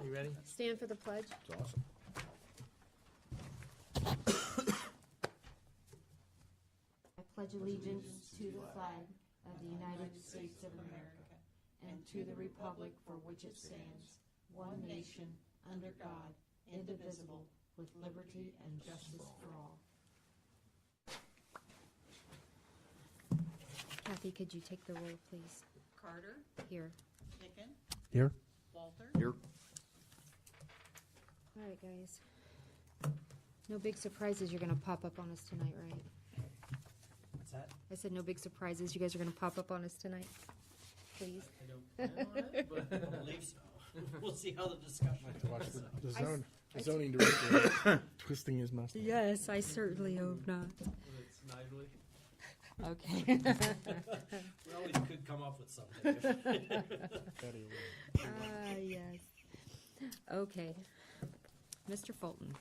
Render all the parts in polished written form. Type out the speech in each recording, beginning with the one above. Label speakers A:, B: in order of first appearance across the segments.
A: You ready?
B: Stand for the pledge.
C: It's awesome.
B: I pledge allegiance to the flag of the United States of America and to the republic for which it stands, one nation, under God, indivisible, with liberty and justice for all. Kathy, could you take the roll, please?
D: Carter,
B: Here.
D: Dickon,
C: Here?
D: Walter,
C: Here.
B: All right, guys. No big surprises you're going to pop up on us tonight, right?
A: What's that?
B: I said no big surprises you guys are going to pop up on us tonight, please.
A: I don't know it, but I don't believe so. We'll see how the discussion
C: To watch
A: goes.
C: the zoning director twisting his mustache.
B: Yes, I certainly hope not.
A: It's Snidely.
B: Okay.
A: We always could come up with something.
B: Yes. Okay. Mr. Fulton.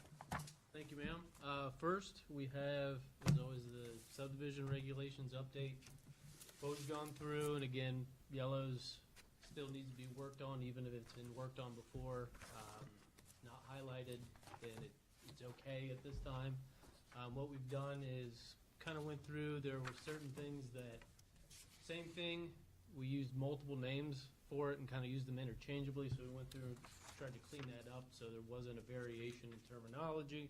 E: Thank you, ma'am. First, we have, as always, the subdivision regulations update. What we've gone through, and again, yellows still needs to be worked on, even if it's been worked on before. Not highlighted, then it's okay at this time. What we've done is kind of went through, there were certain things that, same thing, we used multiple names for it and kind of used them interchangeably, so we went through and tried to clean that up so there wasn't a variation in terminology.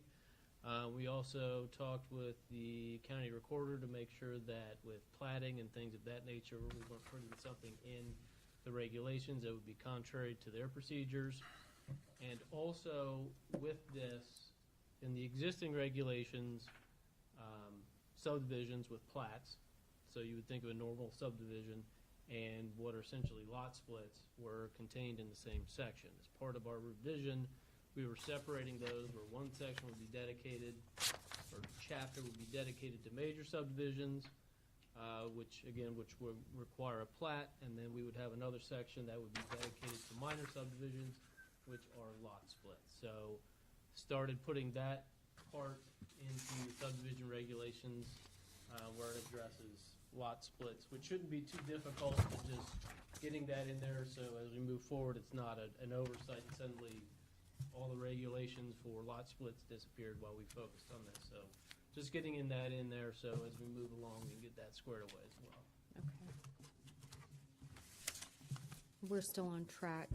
E: We also talked with the county recorder to make sure that with platting and things of that nature, we weren't putting something in the regulations that would be contrary to their procedures. And also with this, in the existing regulations, subdivisions with plats, so you would think of a normal subdivision, and what are essentially lot splits were contained in the same section. As part of our revision, we were separating those where one section would be dedicated, or chapter would be dedicated to major subdivisions, which would require a plat, and then we would have another section that would be dedicated to minor subdivisions, which are lot splits. So started putting that part into subdivision regulations where it addresses lot splits, which shouldn't be too difficult, but just getting that in there so as we move forward, it's not an oversight and suddenly all the regulations for lot splits disappeared while we focused on this. So just getting that in there so as we move along, we can get that squared away as well.
B: Okay. We're still on track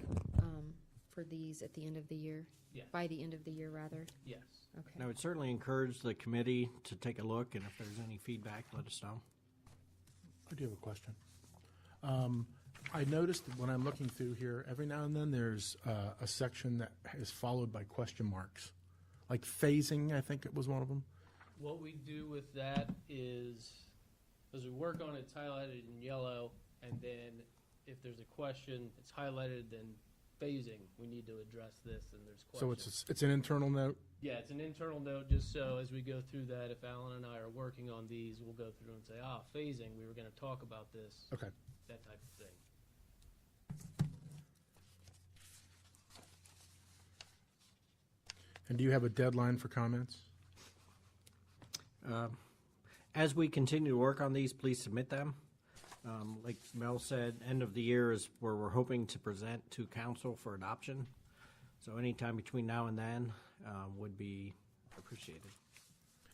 B: for these at the end of the year?
E: Yeah.
B: By the end of the year, rather?
E: Yes.
B: Okay.
F: And I would certainly encourage the committee to take a look, and if there's any feedback, let us know.
C: I do have a question. I noticed that when I'm looking through here, every now and then there's a section that is followed by question marks. Like phasing, I think it was one of them.
E: What we do with that is, as we work on it, it's highlighted in yellow, and then if there's a question, it's highlighted, then phasing, we need to address this, and there's questions.
C: So it's an internal note?
E: Yeah, it's an internal note, just so as we go through that, if Alan and I are working on these, we'll go through and say, phasing, we were gonna talk about this,
C: Okay.
E: that type of thing.
C: And do you have a deadline for comments?
F: As we continue to work on these, please submit them. Like Mel said, end of the year is where we're hoping to present to council for adoption. So anytime between now and then would be appreciated.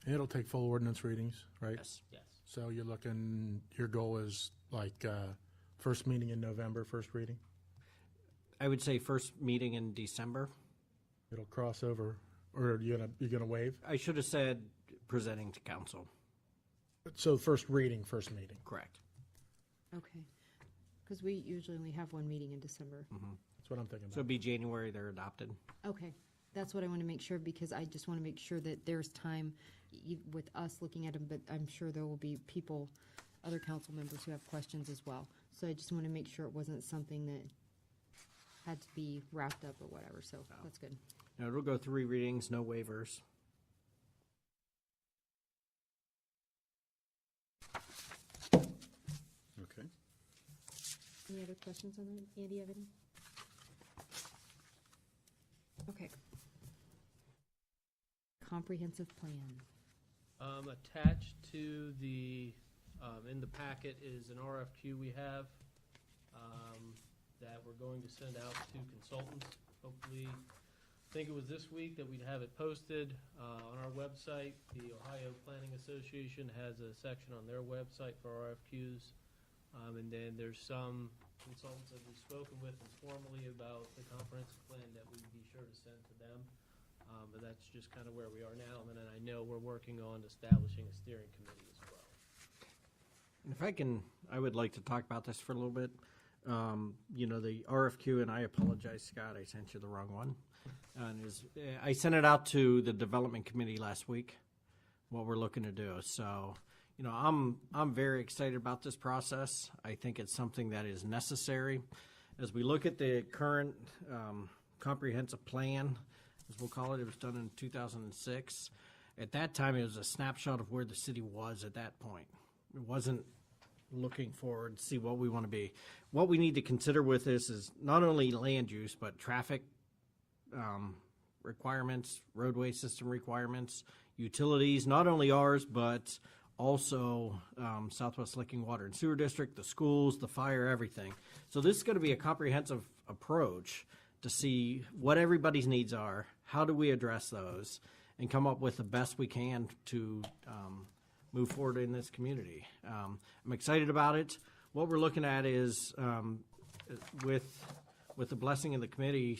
C: And it'll take full ordinance readings, right?
F: Yes.
E: Yes.
C: So you're looking, your goal is like first meeting in November, first reading?
F: I would say first meeting in December.
C: It'll cross over, or are you gonna waive?
F: I should have said presenting to council.
C: So first reading, first meeting.
F: Correct.
B: Okay. Because we usually only have one meeting in December.
C: That's what I'm thinking
F: So
C: about.
F: it'd be January they're adopted.
B: Okay. That's what I want to make sure, because I just want to make sure that there's time with us looking at them, but I'm sure there will be people, other council members who have questions as well. So I just want to make sure it wasn't something that had to be wrapped up or whatever, so that's good.
F: Now it'll go 3 readings, no waivers.
C: Okay.
B: Any other questions on that? Andy, have any? Okay. Comprehensive plan.
E: Attached to the, in the packet is an RFQ we have, that we're going to send out to consultants. Hopefully, I think it was this week that we'd have it posted on our website. The Ohio Planning Association has a section on their website for RFQs. And then there's some consultants that we've spoken with informally about the comprehensive plan that we'd be sure to send to them. But that's just kind of where we are now. And then I know we're working on establishing a steering committee as well.
F: And if I can, I would like to talk about this for a little bit. You know, the RFQ, and I apologize, Scott, I sent you the wrong one. And I sent it out to the development committee last week, what we're looking to do. So, you know, I'm very excited about this process. I think it's something that is necessary. As we look at the current comprehensive plan, as we'll call it, it was done in 2006. At that time, it was a snapshot of where the city was at that point. It wasn't looking forward to see what we want to be. What we need to consider with this is not only land use, but traffic requirements, roadway system requirements, utilities, not only ours, but also Southwest Licking Water and Sewer District, the schools, the fire, everything. So this is going to be a comprehensive approach to see what everybody's needs are, how do we address those, and come up with the best we can to move forward in this community. I'm excited about it. What we're looking at is, with the blessing of the committee,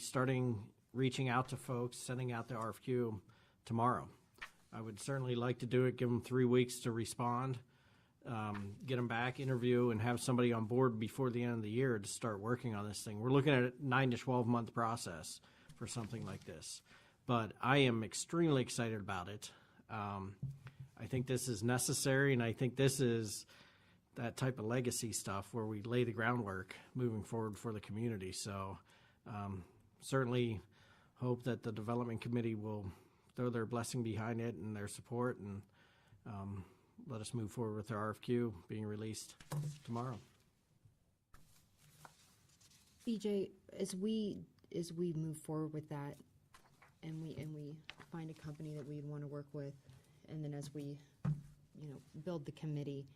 F: reaching out to folks, sending out the RFQ tomorrow. I would certainly like to do it, give them 3 weeks to respond, get them back, interview, and have somebody on board before the end of the year to start working on this thing. We're looking at a 9 to 12 month process for something like this. But I am extremely excited about it. I think this is necessary, and I think this is that type of legacy stuff where we lay the groundwork moving forward for the community. So certainly hope that the development committee will throw their blessing behind it and their support, and let us move forward with our RFQ being released tomorrow.
B: BJ, as we move forward with that, and we find a company that we want to work with, and then as we, you know, build the committee,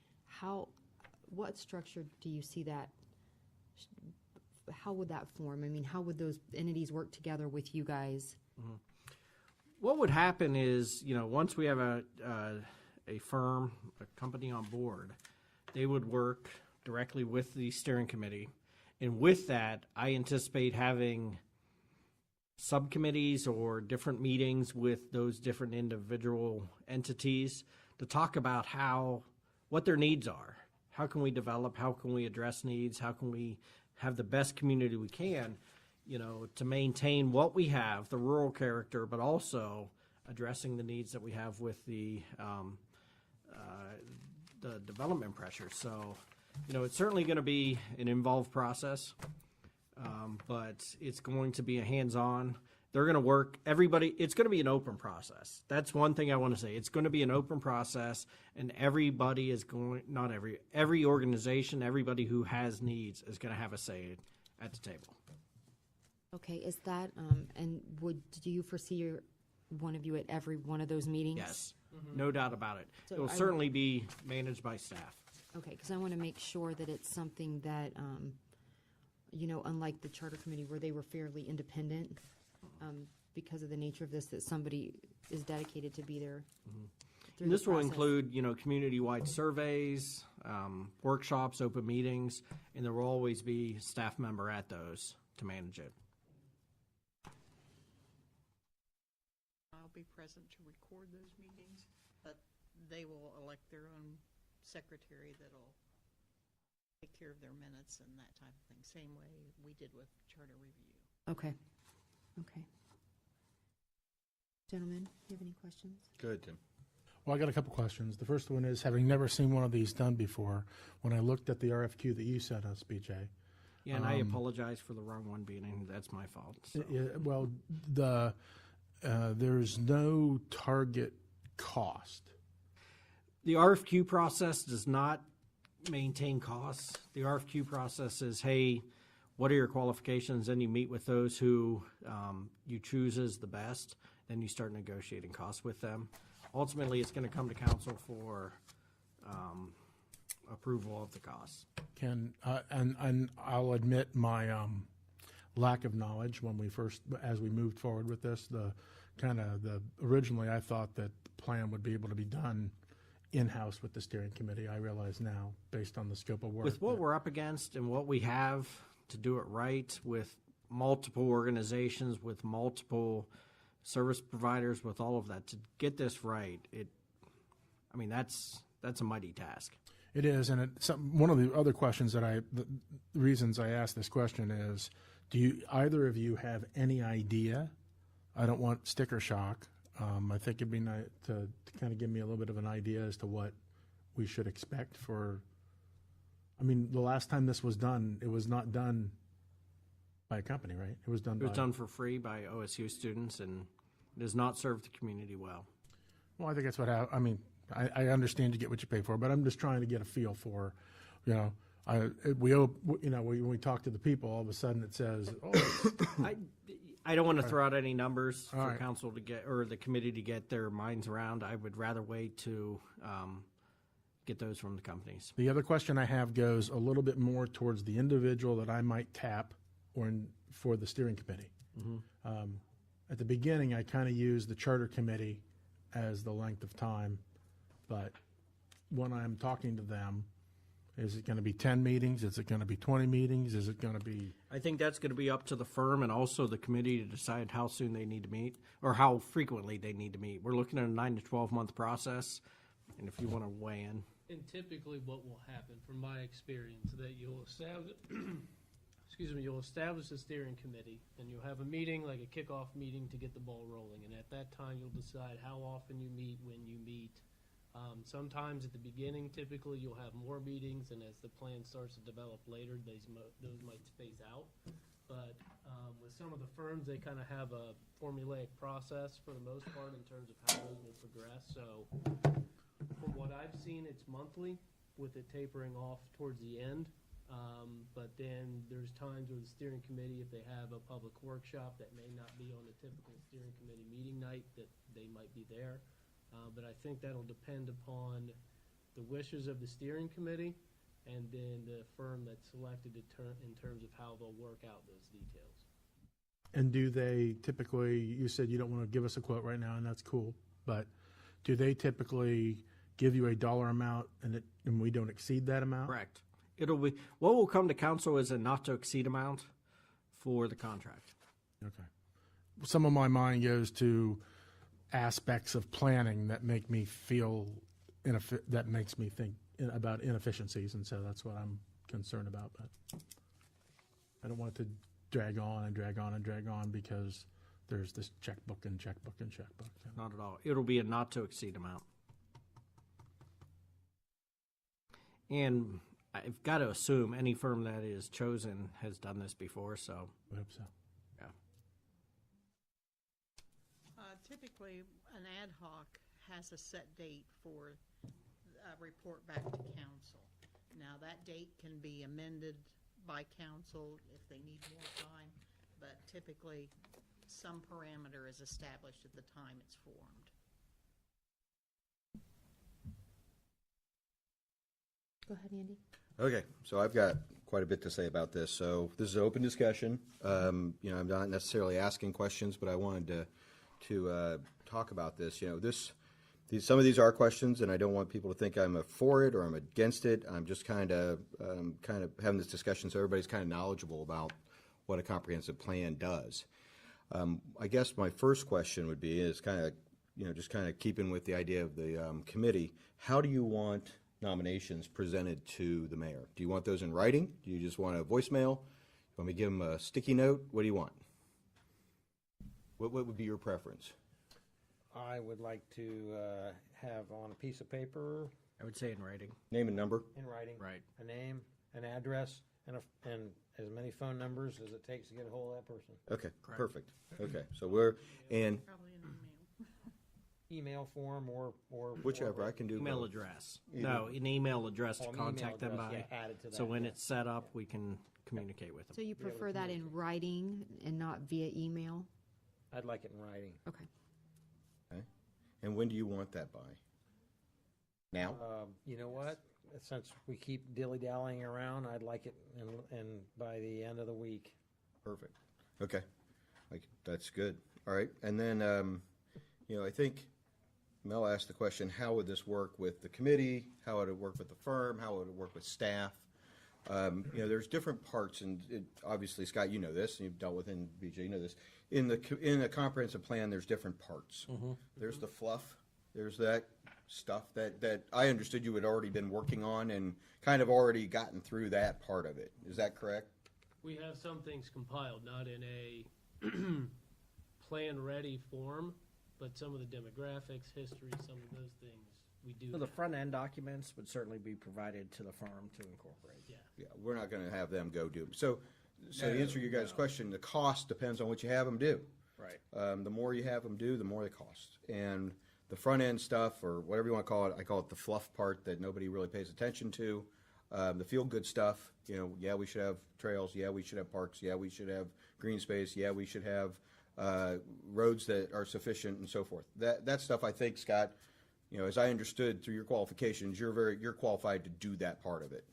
B: what structure do you see that? How would that form? I mean, how would those entities work together with you guys?
F: Mm-hmm. What would happen is, you know, once we have a firm, a company on board, they would work directly with the steering committee. And with that, I anticipate having subcommittees or different meetings with those different individual entities to talk about what their needs are. How can we develop? How can we address needs? How can we have the best community we can, you know, to maintain what we have, the rural character, but also addressing the needs that we have with the development pressure. So, you know, it's certainly going to be an involved process, but it's going to be a hands-on. They're going to work, it's going to be an open process. That's one thing I want to say. It's going to be an open process, and everybody is every organization, everybody who has needs is going to have a say at the table.
B: Okay, is that, and do you foresee one of you at every one of those meetings?
F: Yes, no doubt about it.
B: So
F: It will certainly be managed by staff.
B: Okay, because I want to make sure that it's something that, you know, unlike the charter committee where they were fairly independent, because of the nature of this, that somebody is dedicated to be there. through
F: And
B: the
F: this will
B: process.
F: include, you know, community-wide surveys, workshops, open meetings, and there will always be a staff member at those to manage it.
D: I'll be present to record those meetings, but they will elect their own secretary that'll take care of their minutes and that type of thing, same way we did with charter review.
B: Okay, okay. Gentlemen, do you have any questions?
A: Good, Tim.
C: Well, I got a couple questions. The first one is, having never seen one of these done before, when I looked at the RFQ that you sent us, BJ.
F: Yeah, and I apologize for the wrong one being in. That's my fault. So.
C: Well, there's no target cost.
F: The RFQ process does not maintain costs. The RFQ process is, hey, what are your qualifications? Then you meet with those who you choose as the best. Then you start negotiating costs with them. Ultimately, it's going to come to council for approval of the costs.
C: And I'll admit my lack of knowledge when we first, as we moved forward with this, originally I thought that the plan would be able to be done in-house with the steering committee. I realize now, based on the scope of work.
F: With what
C: that-
F: we're up against and what we have to do it right, with multiple organizations, with multiple service providers, with all of that, to get this right, that's a mighty task.
C: It is, and one of the other questions the reasons I asked this question is, do either of you have any idea? I don't want sticker shock. I think it'd be nice to kind of give me a little bit of an idea as to what we should expect for. I mean, the last time this was done, it was not done by a company, right? It was done.
F: It was done for free by OSU students, and it has not served the community well.
C: Well, I think that's what I mean. I understand you get what you pay for, but I'm just trying to get a feel for, when we talk to the people, all of a sudden it says, oh,
F: I don't want to throw out any numbers
C: All
F: for
C: right.
F: council to get, or the committee to get their minds around. I would rather wait to get those from the companies.
C: The other question I have goes a little bit more towards the individual that I might tap for the steering committee. At the beginning, I kind of used the charter committee as the length of time, but when I'm talking to them, is it going to be 10 meetings? Is it going to be 20 meetings? Is it going to be?
F: I think that's going to be up to the firm and also the committee to decide how soon they need to meet or how frequently they need to meet. We're looking at a 9 to 12 month process, and if you want to weigh in.
E: And typically what will happen, from my experience, that you'll establish, you'll establish a steering committee, and you'll have a meeting, like a kickoff meeting, to get the ball rolling. And at that time, you'll decide how often you meet, when you meet. Sometimes at the beginning, typically, you'll have more meetings, and as the plan starts to develop later, those might space out. But with some of the firms, they kind of have a formulaic process for the most part in terms of how those will progress. So from what I've seen, it's monthly, with it tapering off towards the end. But then there's times where the steering committee, if they have a public workshop that may not be on the typical steering committee meeting night, that they might be there. But I think that'll depend upon the wishes of the steering committee and then the firm that's selected in terms of how they'll work out those details.
C: And do they typically, you said you don't want to give us a quote right now, and that's cool, but do they typically give you a dollar amount and we don't exceed that amount?
F: Correct. It'll be, what will come to council is a not to exceed amount for the contract.
C: Okay. Some of my mind goes to aspects of planning that make me feel, that makes me think about inefficiencies, and so that's what I'm concerned about. But I don't want it to drag on and drag on and drag on because there's this checkbook and checkbook and checkbook.
F: Not at all. It'll be a not to exceed amount. And I've got to assume any firm that is chosen has done this before, so
C: I hope so.
F: yeah.
D: Typically, an ad hoc has a set date for a report back to council. Now, that date can be amended by council if they need more time, but typically, some parameter is established at the time it's formed.
B: Go ahead, Andy.
G: Okay, so I've got quite a bit to say about this. So this is an open discussion. I'm not necessarily asking questions, but I wanted to talk about this. Some of these are questions, and I don't want people to think I'm for it or I'm against it. I'm just kind of having this discussion so everybody's kind of knowledgeable about what a comprehensive plan does. I guess my first question would be just kind of keeping with the idea of the committee. How do you want nominations presented to the mayor? Do you want those in writing? Do you just want a voicemail? You want me to give them a sticky note? What do you want? What would be your preference?
H: I would like to have on a piece of paper,
F: I would say in writing.
G: Name and number?
H: in writing,
F: Right.
H: a name, an address, and as many phone numbers as it takes to get a hold of that person.
G: Okay,
F: Correct.
G: perfect. Okay, so and
D: Probably an email.
H: Email form or
G: whichever, I can do
F: Email
G: both.
F: address.
G: Either.
F: No, an email address to
H: Oh, an email
F: contact them
H: address,
F: by.
H: yeah, added to
F: So
H: that,
F: when
H: yeah.
F: it's set up, we can communicate with them.
B: So you
H: Yeah, we
B: prefer that in writing and not via email?
H: I'd like it in writing.
B: Okay.
G: And when do you want that by? Now?
H: You know what? Since we keep dilly-dallying around, I'd like it in by the end of the week.
G: Perfect. Okay. That's good. All right. And then, I think Mel asked the question, how would this work with the committee? How would it work with the firm? How would it work with staff? There's different parts, and obviously, Scott, you know this, and you've dealt with in BJ, you know this. In a comprehensive plan, there's different parts. There's the fluff. There's that stuff that I understood you had already been working on and kind of already gotten through that part of it. Is that correct?
E: We have some things compiled, not in a plan-ready form, but some of the demographics, history, some of those things we do.
F: So the front-end documents would certainly be provided to the firm to incorporate.
E: Yeah.
G: Yeah, we're not going to have them go do. So to answer your guys' question, the cost depends on what you have them do.
F: Right.
G: The more you have them do, the more they cost. And the front end stuff, or whatever you want to call it, I call it the fluff part that nobody really pays attention to. The feel good stuff, yeah, we should have trails. Yeah, we should have parks. Yeah, we should have green space. Yeah, we should have roads that are sufficient and so forth. That stuff, I think, Scott, as I understood through your qualifications, you're qualified to do that part of it.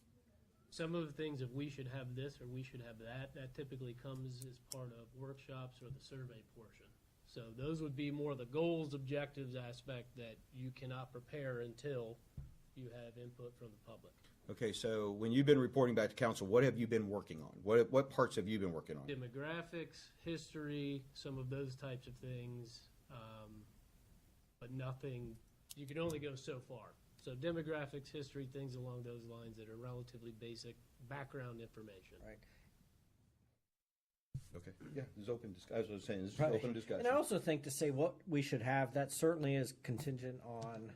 E: Some of the things, if we should have this or we should have that typically comes as part of workshops or the survey portion. So those would be more the goals, objectives aspect that you cannot prepare until you have input from the public.
G: Okay, so when you've been reporting back to council, what have you been working on? What parts have you been working on?
E: Demographics, history, some of those types of things, but nothing, you can only go so far. So demographics, history, things along those lines that are relatively basic background information.
F: Right.
G: Okay, yeah, this is open, as I was saying, this is
F: Right.
G: open discussion.
F: And I also think to say what we should have, that certainly is contingent on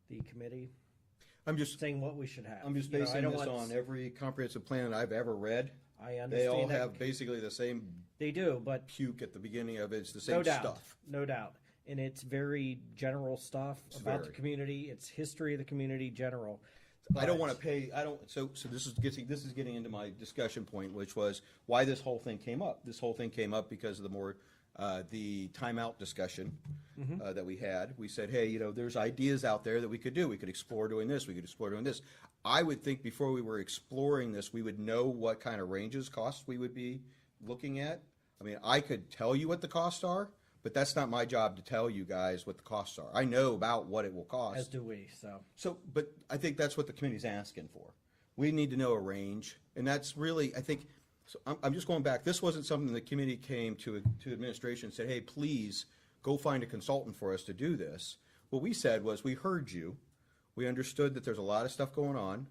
F: the committee
G: I'm just
F: saying what we should have.
G: I'm just
F: You know, I
G: basing
F: don't
G: this
F: want-
G: on every comprehensive plan I've ever read.
F: I understand
G: They all
F: that.
G: have basically the same
F: They do, but
G: puke at the beginning of it. It's the
F: no
G: same
F: doubt,
G: stuff.
F: no doubt. And it's very general stuff
G: It's
F: about the
G: very.
F: community. It's history of the community, general.
G: I don't
F: But-
G: want to pay. I don't. So this is getting into my discussion point, which was why this whole thing came up. This whole thing came up because of the timeout discussion that we had. We said, hey, there's ideas out there that we could do. We could explore doing this. We could explore doing this. I would think before we were exploring this, we would know what kind of ranges, costs we would be looking at. I mean, I could tell you what the costs are, but that's not my job to tell you guys what the costs are. I know about what it will cost.
F: As do we, so.
G: So, but I think that's what the committee's asking for. We need to know a range, and that's really, I think, so I'm just going back. This wasn't something the committee came to administration and said, hey, please go find a consultant for us to do this. What we said was, we heard you. We understood that there's a lot of stuff going on.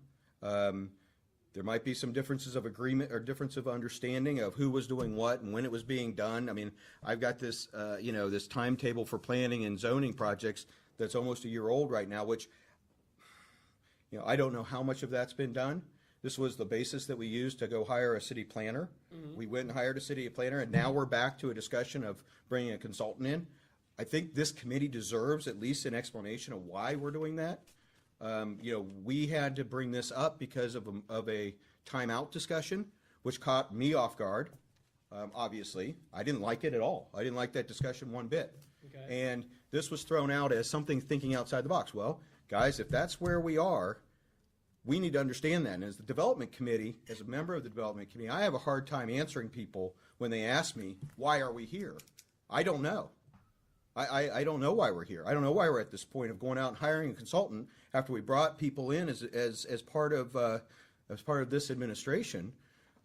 G: There might be some differences of agreement or difference of understanding of who was doing what and when it was being done. I mean, I've got this, this timetable for planning and zoning projects that's almost a year old right now, which, I don't know how much of that's been done. This was the basis that we used to go hire a city planner. We went and hired a city planner, and now we're back to a discussion of bringing a consultant in. I think this committee deserves at least an explanation of why we're doing that. We had to bring this up because of a timeout discussion, which caught me off guard. Obviously, I didn't like it at all. I didn't like that discussion one bit.
E: Okay.
G: And this was thrown out as something thinking outside the box. Well, guys, if that's where we are, we need to understand that. And as the development committee, as a member of the development committee, I have a hard time answering people when they ask me, why are we here? I don't know. I don't know why we're here. I don't know why we're at this point of going out and hiring a consultant after we brought people in as part of this administration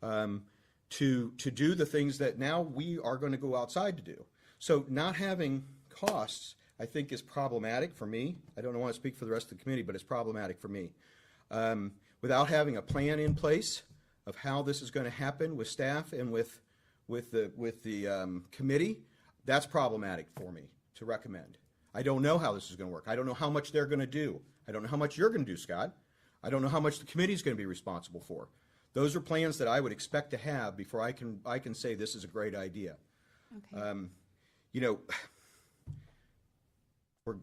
G: to do the things that now we are going to go outside to do. So not having costs, I think, is problematic for me. I don't want to speak for the rest of the committee, but it's problematic for me. Without having a plan in place of how this is going to happen with staff and with the committee, that's problematic for me to recommend. I don't know how this is going to work. I don't know how much they're going to do. I don't know how much you're going to do, Scott. I don't know how much the committee is going to be responsible for. Those are plans that I would expect to have before I can say this is a great idea.
B: Okay.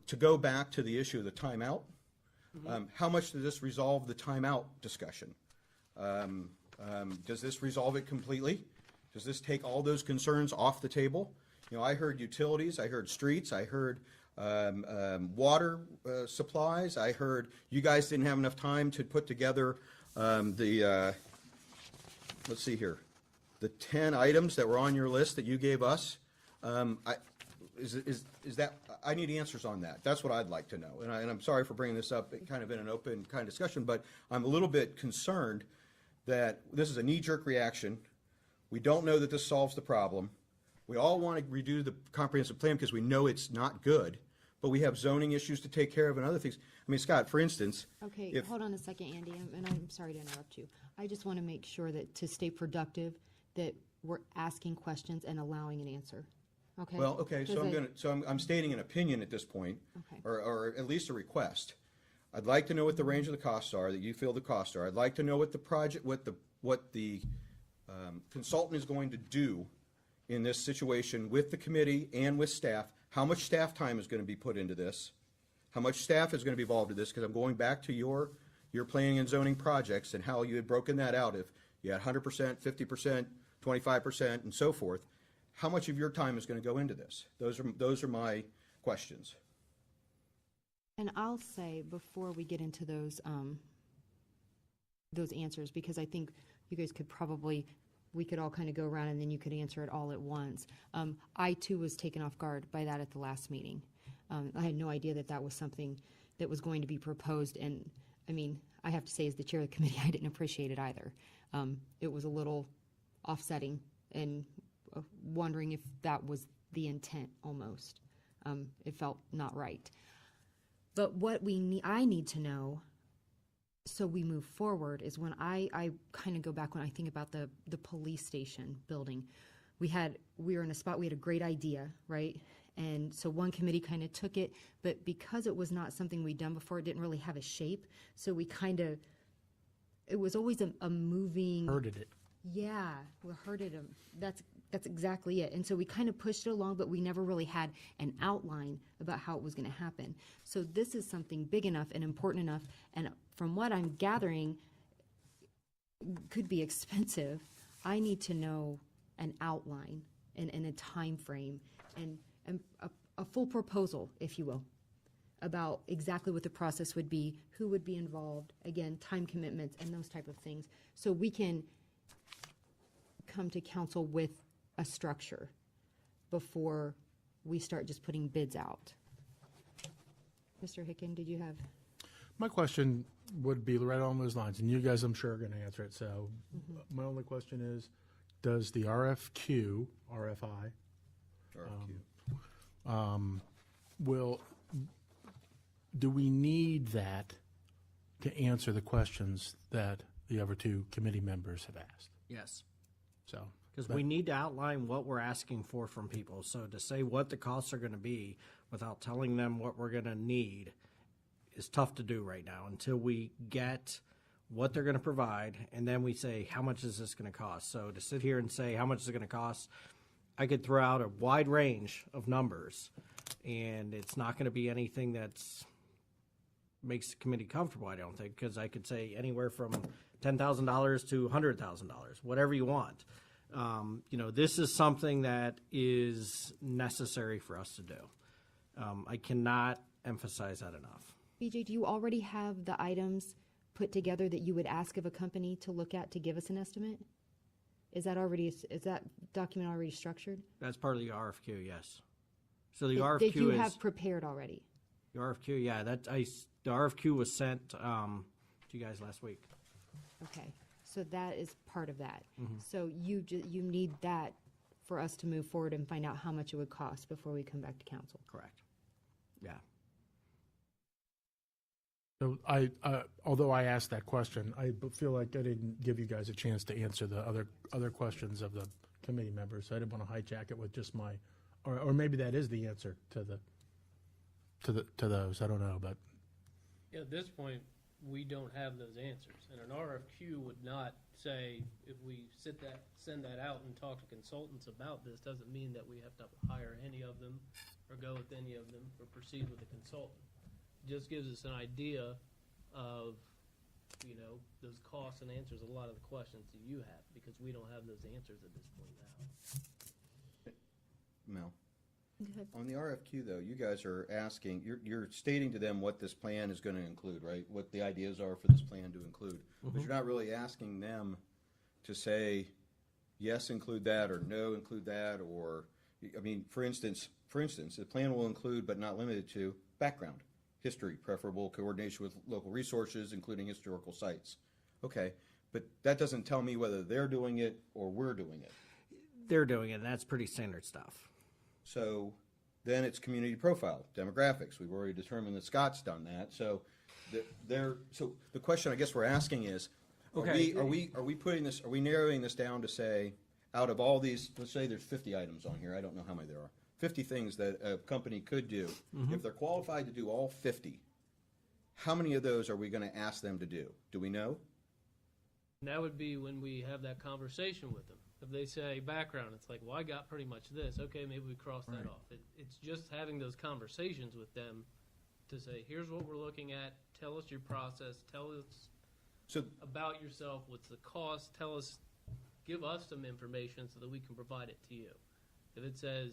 G: To go back to the issue of the timeout, how much does this resolve the timeout discussion? Does this resolve it completely? Does this take all those concerns off the table? I heard utilities, I heard streets, I heard water supplies, I heard you guys didn't have enough time to put together let's see here. the 10 items that were on your list that you gave us, is that, I need answers on that. That's what I'd like to know. And I'm sorry for bringing this up kind of in an open kind of discussion, but I'm a little bit concerned that this is a knee-jerk reaction. We don't know that this solves the problem. We all want to redo the comprehensive plan because we know it's not good, but we have zoning issues to take care of and other things. I mean, Scott, for instance.
B: Okay,
G: if-
B: hold on a second, Andy, and I'm sorry to interrupt you. I just want to make sure that to stay productive, that we're asking questions and allowing an answer. Okay?
G: Well, okay, so
B: Because
G: I'm stating an opinion at this point,
B: Okay.
G: or at least a request. I'd like to know what the range of the costs are, that you feel the costs are. I'd like to know what the project, what the consultant is going to do in this situation with the committee and with staff, how much staff time is going to be put into this, how much staff is going to be involved in this, because I'm going back to your planning and zoning projects and how you had broken that out. If you had 100%, 50%, 25%, and so forth, how much of your time is going to go into this? Those are my questions.
B: And I'll say, before we get into those answers, because I think you guys could probably, we could all kind of go around and then you could answer it all at once. I too was taken off guard by that at the last meeting. I had no idea that that was something that was going to be proposed, and I mean, I have to say, as the chair of the committee, I didn't appreciate it either. It was a little offsetting and wondering if that was the intent almost. It felt not right. But what I need to know, so we move forward, is when I kind of go back, when I think about the police station building, we were in a spot, we had a great idea, right? And so one committee kind of took it, but because it was not something we'd done before, it didn't really have a shape. So we kind of, it was always a moving.
C: Herded it.
B: Yeah, we herded them. That's exactly it. And so we kind of pushed it along, but we never really had an outline about how it was going to happen. So this is something big enough and important enough, and from what I'm gathering, could be expensive. I need to know an outline and a time frame and a full proposal, if you will, about exactly what the process would be, who would be involved, again, time commitments and those type of things, so we can come to council with a structure before we start just putting bids out. Mr. Hicken, did you have?
C: My question would be right on those lines, and you guys, I'm sure, are going to answer it. So my only question is, does the RFI, do we need that to answer the questions that the other two committee members have asked?
F: Yes.
C: So,
F: Because we need to outline what we're asking for from people. So to say what the costs are going to be without telling them what we're going to need is tough to do right now until we get what they're going to provide, and then we say, how much is this going to cost? So to sit here and say, how much is it going to cost, I could throw out a wide range of numbers, and it's not going to be anything that's makes the committee comfortable, I don't think, because I could say anywhere from $10,000 to $100,000, whatever you want. This is something that is necessary for us to do. I cannot emphasize that enough.
B: BJ, do you already have the items put together that you would ask of a company to look at to give us an estimate? Is that document already structured?
F: That's part of the RFQ, yes. So the
B: That
F: RFQ
B: you
F: is
B: have prepared already?
F: the RFQ, yeah. The RFQ was sent to you guys last week.
B: Okay, so that is part of that.
F: Mm-hmm.
B: So you need that for us to move forward and find out how much it would cost before we come back to council.
F: Correct. Yeah.
C: So although I asked that question, I feel like I didn't give you guys a chance to answer the other questions of the committee members. So I didn't want to hijack it with just my, or maybe that is the answer to those. I don't know, but
E: Yeah, at this point, we don't have those answers, and an RFQ would not say, if we send that out and talk to consultants about this, doesn't mean that we have to hire any of them, or go with any of them, or proceed with a consultant. It just gives us an idea of, those costs and answers a lot of the questions that you have, because we don't have those answers at this point now.
G: Mel, on the RFQ, though, you guys are asking, you're stating to them what this plan is going to include, right? What the ideas are for this plan to include. But you're not really asking them to say, yes, include that, or no, include that, or, I mean, for instance, the plan will include but not limited to background, history, preferable coordination with local resources, including historical sites. Okay, but that doesn't tell me whether they're doing it or we're doing it.
F: They're doing it, and that's pretty standard stuff.
G: So then it's community profile, demographics. We've already determined that Scott's done that. So so the question I guess we're asking is,
F: Okay.
G: are we putting this, are we narrowing this down to say, out of all these, let's say there's 50 items on here, I don't know how many there are, 50 things that a company could do. If they're qualified to do all 50, how many of those are we going to ask them to do? Do we know?
E: And that would be when we have that conversation with them. If they say background, it's like, well, I got pretty much this. Okay, maybe we cross that off. It's just having those conversations with them to say, here's what we're looking at. Tell us your process. Tell us
G: So
E: about yourself. What's the cost? Give us some information so that we can provide it to you. If it says,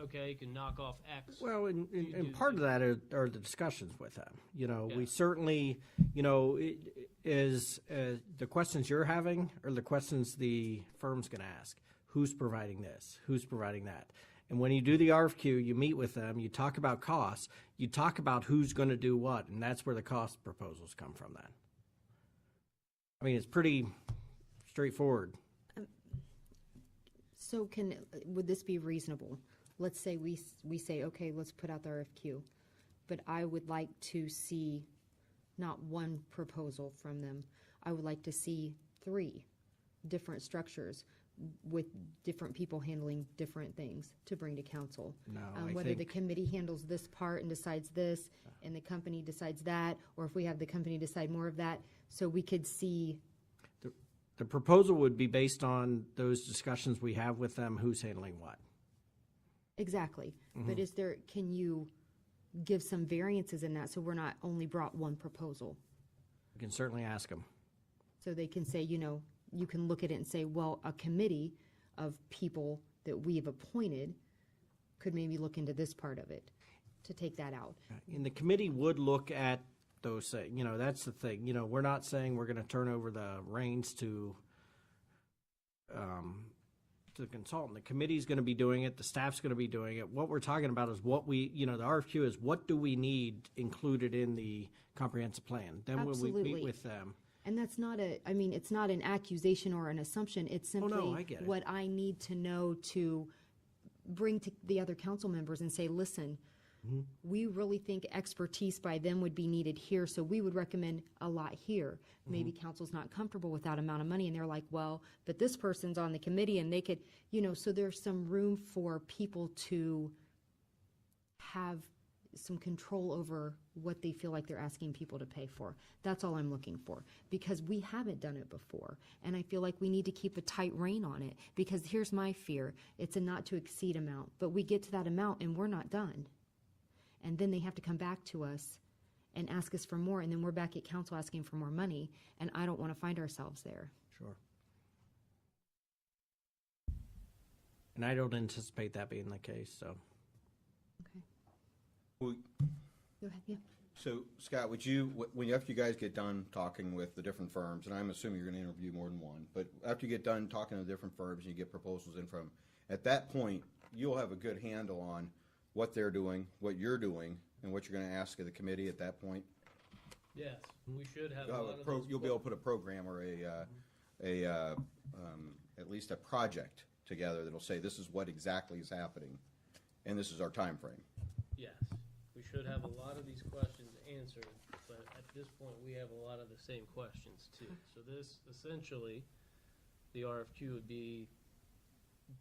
E: okay, you can knock off X.
F: Well,
E: you do
F: and part of that are the discussions with them. You know, we certainly, you know, is the questions you're having are the questions the firm's going to ask. Who's providing this? Who's providing that? And when you do the RFQ, you meet with them, you talk about costs, you talk about who's going to do what, and that's where the cost proposals come from then. I mean, it's pretty straightforward.
B: So would this be reasonable? Let's say we say, okay, let's put out the RFQ, but I would like to see not one proposal from them. I would like to see 3 different structures with different people handling different things to bring to council.
F: No,
B: Whether the committee handles this part and decides this, and the company decides that, or if we have the company decide more of that, so we could see.
F: The proposal would be based on those discussions we have with them, who's handling what.
B: Exactly. But can you give some variances in that so we're not only brought one proposal?
F: We can certainly ask them.
B: So they can say, you know, you can look at it and say, well, a committee of people that we have appointed could maybe look into this part of it to take that out.
F: And the committee would look at those things. You know, that's the thing. You know, we're not saying we're going to turn over the reins to the consultant. The committee's going to be doing it. The staff's going to be doing it. What we're talking about is what we, you know, the RFQ is what do we need included in the comprehensive plan. Then when we
B: Absolutely.
F: meet with them.
B: And that's not it's not an accusation or an assumption. It's
F: no,
B: simply
F: I get it.
B: what I need to know to bring to the other council members and say, listen, we really think expertise by them would be needed here, so we would recommend a lot here. Maybe council's not comfortable with that amount of money, and they're like, well, but this person's on the committee, and they could, you know, so there's some room for people to have some control over what they feel like they're asking people to pay for. That's all I'm looking for, because we haven't done it before, and I feel like we need to keep a tight rein on it, because here's my fear. It's a not to exceed amount, but we get to that amount and we're not done. And then they have to come back to us and ask us for more, and then we're back at council asking for more money, and I don't want to find ourselves there.
F: Sure. And I don't anticipate that being the case, so.
B: Okay.
G: Well,
B: Go ahead, yeah.
G: so Scott, after you guys get done talking with the different firms, and I'm assuming you're going to interview more than one, but after you get done talking to the different firms and you get proposals in from them, at that point, you'll have a good handle on what they're doing, what you're doing, and what you're going to ask of the committee at that point?
E: Yes, we should have a lot of those.
G: You'll be able to put a program or at least a project together that'll say, this is what exactly is happening, and this is our time frame.
E: Yes, we should have a lot of these questions answered, but at this point, we have a lot of the same questions too. So this, essentially, the RFQ would be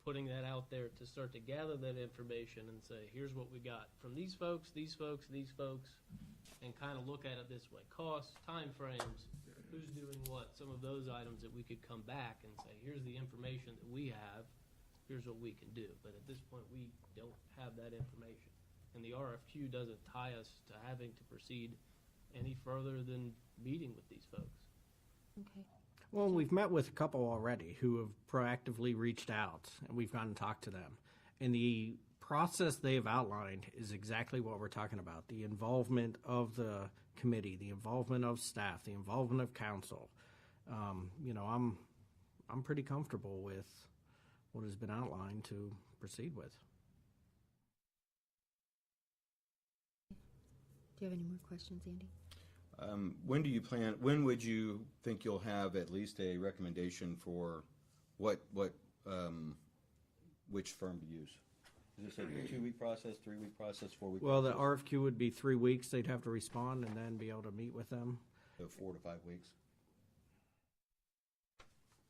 E: putting that out there to start to gather that information and say, here's what we got from these folks, and kind of look at it this way. Costs, time frames, who's doing what, some of those items that we could come back and say, here's the information that we have, here's what we can do. But at this point, we don't have that information. And the RFQ doesn't tie us to having to proceed any further than meeting with these folks.
B: Okay.
F: Well, we've met with a couple already who have proactively reached out, and we've gone and talked to them. And the process they've outlined is exactly what we're talking about. The involvement of the committee, the involvement of staff, the involvement of council. You know, I'm pretty comfortable with what has been outlined to proceed with.
B: Do you have any more questions, Andy?
G: When would you think you'll have at least a recommendation for which firm to use? Is this a 2-week process, 3-week process, 4-week?
F: Well, the
G: process?
F: RFQ would be 3 weeks. They'd have to respond and then be able to meet with them.
G: So 4 to 5 weeks?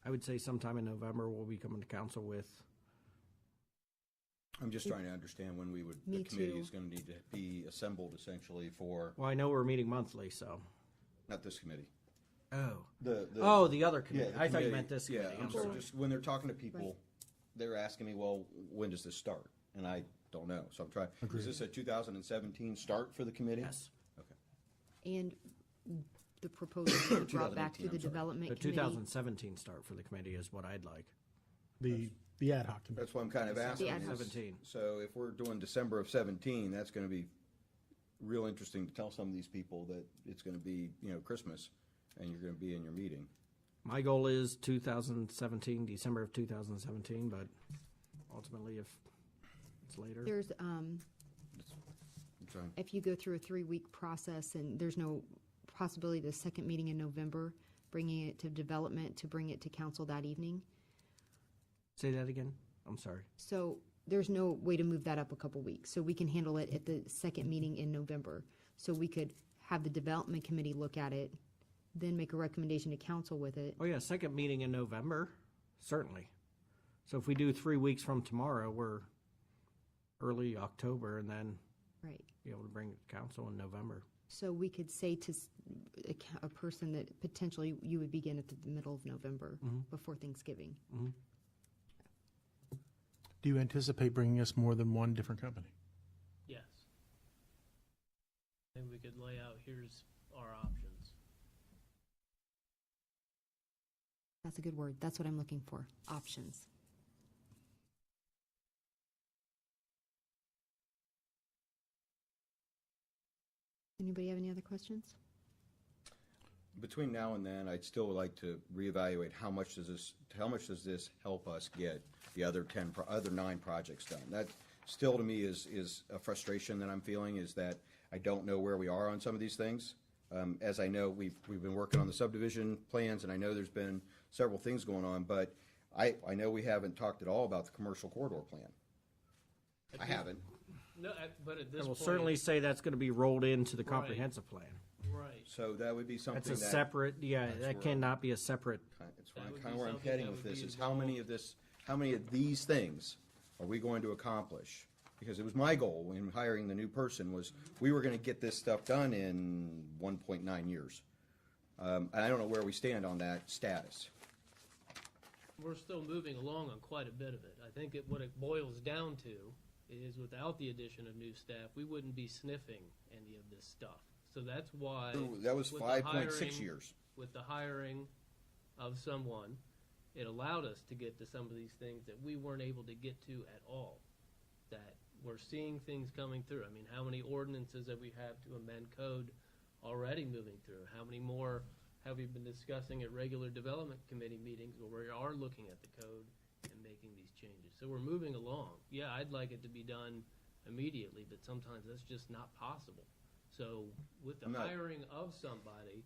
F: I would say sometime in November, we'll be coming to council with.
G: I'm just trying to understand when the
B: Me
G: committee
B: too.
G: is going to need to be assembled essentially for,
F: Well, I know we're meeting monthly, so.
G: not this committee.
F: Oh.
G: The
F: The other committee.
G: the
F: I thought you
G: committee.
F: meant this
G: Yeah,
F: committee.
G: I'm
F: I'm
G: sorry.
F: sorry.
G: Just when they're talking to people,
B: Right.
G: they're asking me, well, when does this start? And I don't know, so I'm trying.
C: Agreed.
G: Is this a 2017 start for the committee?
F: Yes.
G: Okay.
B: And the proposal will be brought back to
G: 2018,
B: the
G: I'm sorry.
B: development
F: The
B: committee.
F: 2017 start for the committee is what I'd like.
C: The ad hoc committee.
G: That's what I'm kind of asking.
B: The ad hoc.
F: 17.
G: So if we're doing December of 17, that's going to be real interesting to tell some of these people that it's going to be, Christmas, and you're going to be in your meeting.
F: My goal is 2017, December of 2017, but ultimately if it's later.
B: There's,
G: I'm trying.
B: if you go through a 3-week process and there's no possibility the second meeting in November, bringing it to development to bring it to council that evening.
F: Say that again? I'm sorry.
B: So there's no way to move that up a couple weeks. So we can handle it at the second meeting in November. So we could have the development committee look at it, then make a recommendation to council with it.
F: Oh, yeah, second meeting in November, certainly. So if we do 3 weeks from tomorrow, we're early October and then
B: Right.
F: be able to bring it to council in November.
B: So we could say to a person that potentially you would begin at the middle of November, before Thanksgiving.
C: Do you anticipate bringing us more than one different company?
E: Yes. I think we could lay out, here's our options.
B: That's a good word. That's what I'm looking for. Options. Anybody have any other questions?
G: Between now and then, I'd still like to reevaluate how much does this help us get the other 9 projects done. That still to me is a frustration that I'm feeling, is that I don't know where we are on some of these things. As I know, we've been working on the subdivision plans, and I know there's been several things going on, but I know we haven't talked at all about the commercial corridor plan. I haven't.
E: No, but at this
F: I will
E: point.
F: certainly say that's going to be rolled into the
E: Right.
F: comprehensive plan.
E: Right.
G: So that would be something
F: That's a
G: that.
F: separate, yeah,
G: That's
F: that
G: where-
F: cannot be a separate.
G: That's
E: That would
G: kind
E: be
G: of where I'm
E: something
G: heading
E: that
G: with
E: would
G: this,
E: be
G: is how many of these things are we going to accomplish? Because it was my goal in hiring the new person, was we were going to get this stuff done in 1.9 years. And I don't know where we stand on that status.
E: We're still moving along on quite a bit of it. I think what it boils down to is without the addition of new staff, we wouldn't be sniffing any of this stuff. So that's why.
G: That was
E: with the
G: 5.6
E: hiring-
G: years.
E: With the hiring of someone, it allowed us to get to some of these things that we weren't able to get to at all. That we're seeing things coming through. I mean, how many ordinances that we have to amend code already moving through? How many more have we been discussing at regular development committee meetings where we are looking at the code and making these changes? So we're moving along. Yeah, I'd like it to be done immediately, but sometimes that's just not possible. So with the
G: I'm not-
E: hiring of somebody,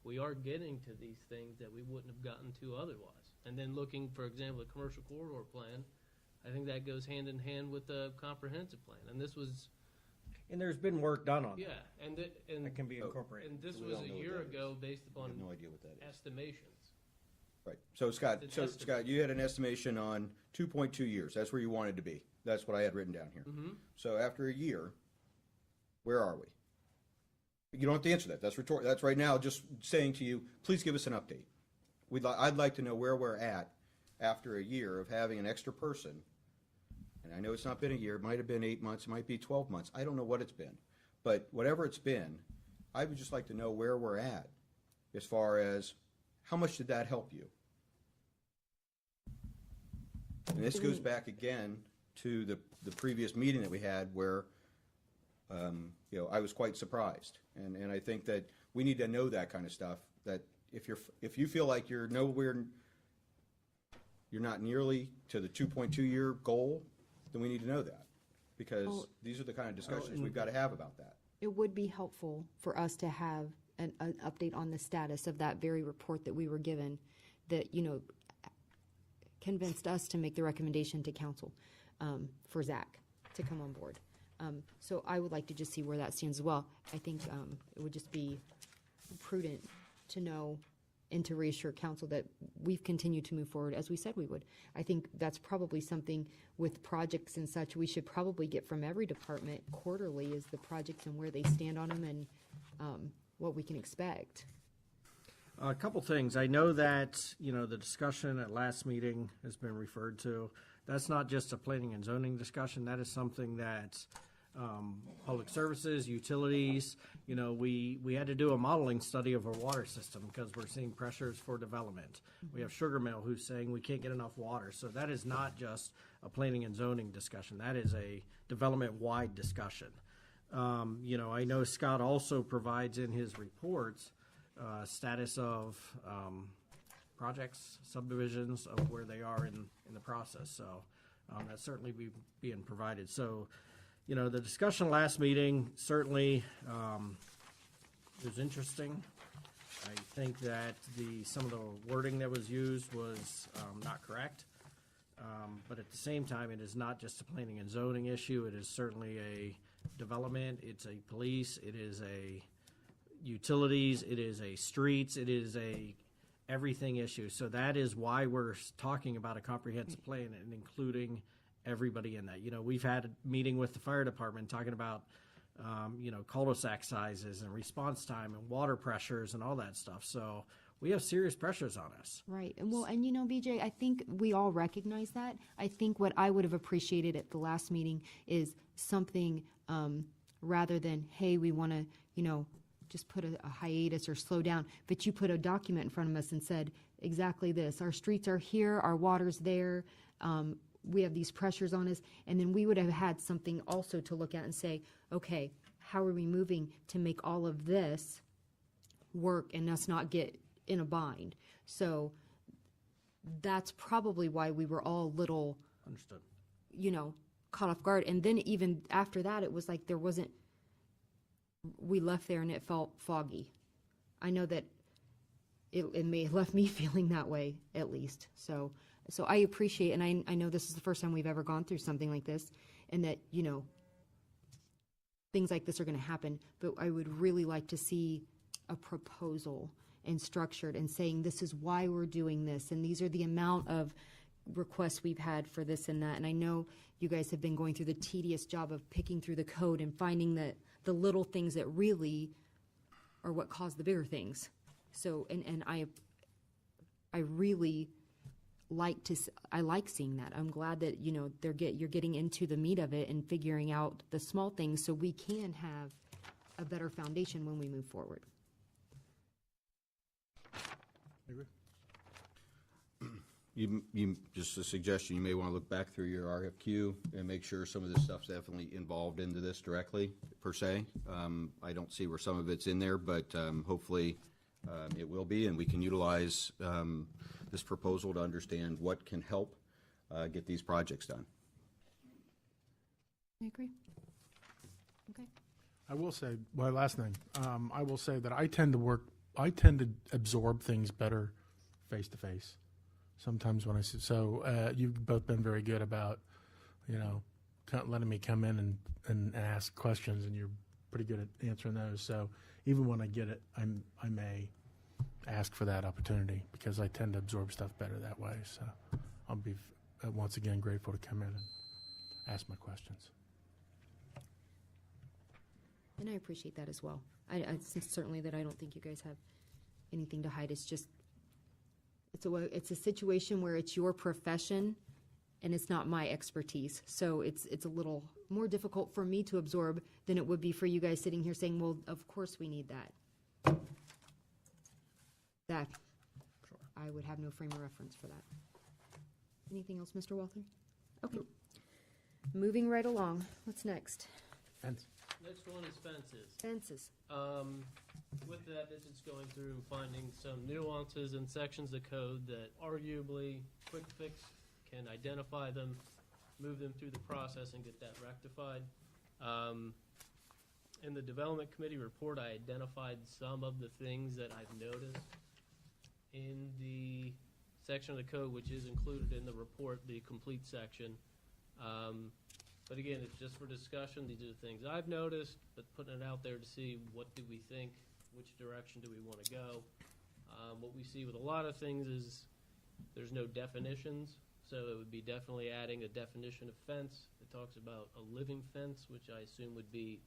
E: we are getting to these things that we wouldn't have gotten to otherwise. And then looking, for example, the commercial corridor plan, I think that goes hand in hand with the comprehensive plan. And this was,
F: And there's been work done on that.
E: yeah, and
F: That can be
G: Oh,
F: incorporated.
E: and this
G: We
E: was
G: don't
E: a
G: know what
E: year
G: that is.
E: ago based
G: I
E: upon
G: have no idea what that is.
E: estimations.
G: Right. So Scott,
E: It's an estimate.
G: Scott, you had an estimation on 2.2 years. That's where you wanted to be. That's what I had written down here. So after a year, where are we? You don't have to answer that. That's rhetorical. That's right now just saying to you, please give us an update. I'd like to know where we're at after a year of having an extra person. And I know it's not been a year. It might have been 8 months. It might be 12 months. I don't know what it's been. But whatever it's been, I would just like to know where we're at as far as how much did that help you? And this goes back again to the previous meeting that we had where, I was quite surprised. And I think that we need to know that kind of stuff, that if you feel like you're you're not nearly to the 2.2-year goal, then we need to know that. Because
B: Well-
G: these are the kind of discussions we've got to have about that.
B: It would be helpful for us to have an update on the status of that very report that we were given that, you know, convinced us to make the recommendation to council for Zach to come on board. So I would like to just see where that stands as well. I think it would just be prudent to know and to reassure council that we've continued to move forward as we said we would. I think that's probably something with projects and such, we should probably get from every department quarterly is the projects and where they stand on them and what we can expect.
F: A couple things. I know that, you know, the discussion at last meeting has been referred to. That's not just a planning and zoning discussion. That is something that public services, utilities, you know, we had to do a modeling study of our water system because we're seeing pressures for development. We have Sugar Mill who's saying we can't get enough water. So that is not just a planning and zoning discussion. That is a development-wide discussion. You know, I know Scott also provides in his reports status of projects, subdivisions, of where they are in the process. So that's certainly being provided. So, you know, the discussion last meeting certainly was interesting. I think that some of the wording that was used was not correct. But at the same time, it is not just a planning and zoning issue. It is certainly a development. It's a police. It is a utilities. It is a streets. It is a everything issue. So that is why we're talking about a comprehensive plan and including everybody in that. You know, we've had a meeting with the fire department talking about, you know, cul-de-sac sizes and response time and water pressures and all that stuff. So we have serious pressures on us.
B: Right. And well, and you know, BJ, I think we all recognize that. I think what I would have appreciated at the last meeting is something rather than, hey, we want to, you know, just put a hiatus or slow down, but you put a document in front of us and said exactly this. Our streets are here, our water's there, we have these pressures on us, and then we would have had something also to look at and say, okay, how are we moving to make all of this work and us not get in a bind? So that's probably why we were all a little,
F: Understood.
B: you know, caught off guard. And then even after that, it was like there wasn't, we left there and it felt foggy. I know that it may have left me feeling that way at least. So I appreciate, and I know this is the first time we've ever gone through something like this, and that, you know, things like this are going to happen, but I would really like to see a proposal and structured and saying this is why we're doing this, and these are the amount of requests we've had for this and that. And I know you guys have been going through the tedious job of picking through the code and finding the little things that really are what cause the bigger things. So, and I really I like seeing that. I'm glad that, you know, you're getting into the meat of it and figuring out the small things so we can have a better foundation when we move forward.
G: You just a suggestion, you may want to look back through your RFQ and make sure some of this stuff's definitely involved into this directly, per se. I don't see where some of it's in there, but hopefully it will be, and we can utilize this proposal to understand what can help get these projects done.
B: I agree. Okay.
C: I will say, well, last thing, I will say that I tend to absorb things better face to face. Sometimes when I see, so you've both been very good about, you know, letting me come in and ask questions, and you're pretty good at answering those. So even when I get it, I may ask for that opportunity because I tend to absorb stuff better that way. So I'll be once again grateful to come in and ask my questions.
B: And I appreciate that as well. I certainly that I don't think you guys have anything to hide. It's just, it's a situation where it's your profession and it's not my expertise. So it's a little more difficult for me to absorb than it would be for you guys sitting here saying, well, of course we need that. That, sure. I would have no frame of reference for that. Anything else, Mr. Walther? Okay. Moving right along. What's next?
C: Fence.
E: Next one is fences.
B: Fences.
E: With that, it's going through finding some nuances in sections of code that arguably quick fix can identify them, move them through the process, and get that rectified. In the development committee report, I identified some of the things that I've noticed in the section of the code, which is included in the report, the complete section. But again, it's just for discussion. These are the things I've noticed, but putting it out there to see what do we think, which direction do we want to go. What we see with a lot of things is there's no definitions, so it would be definitely adding a definition of fence. It talks about a living fence, which I assume would be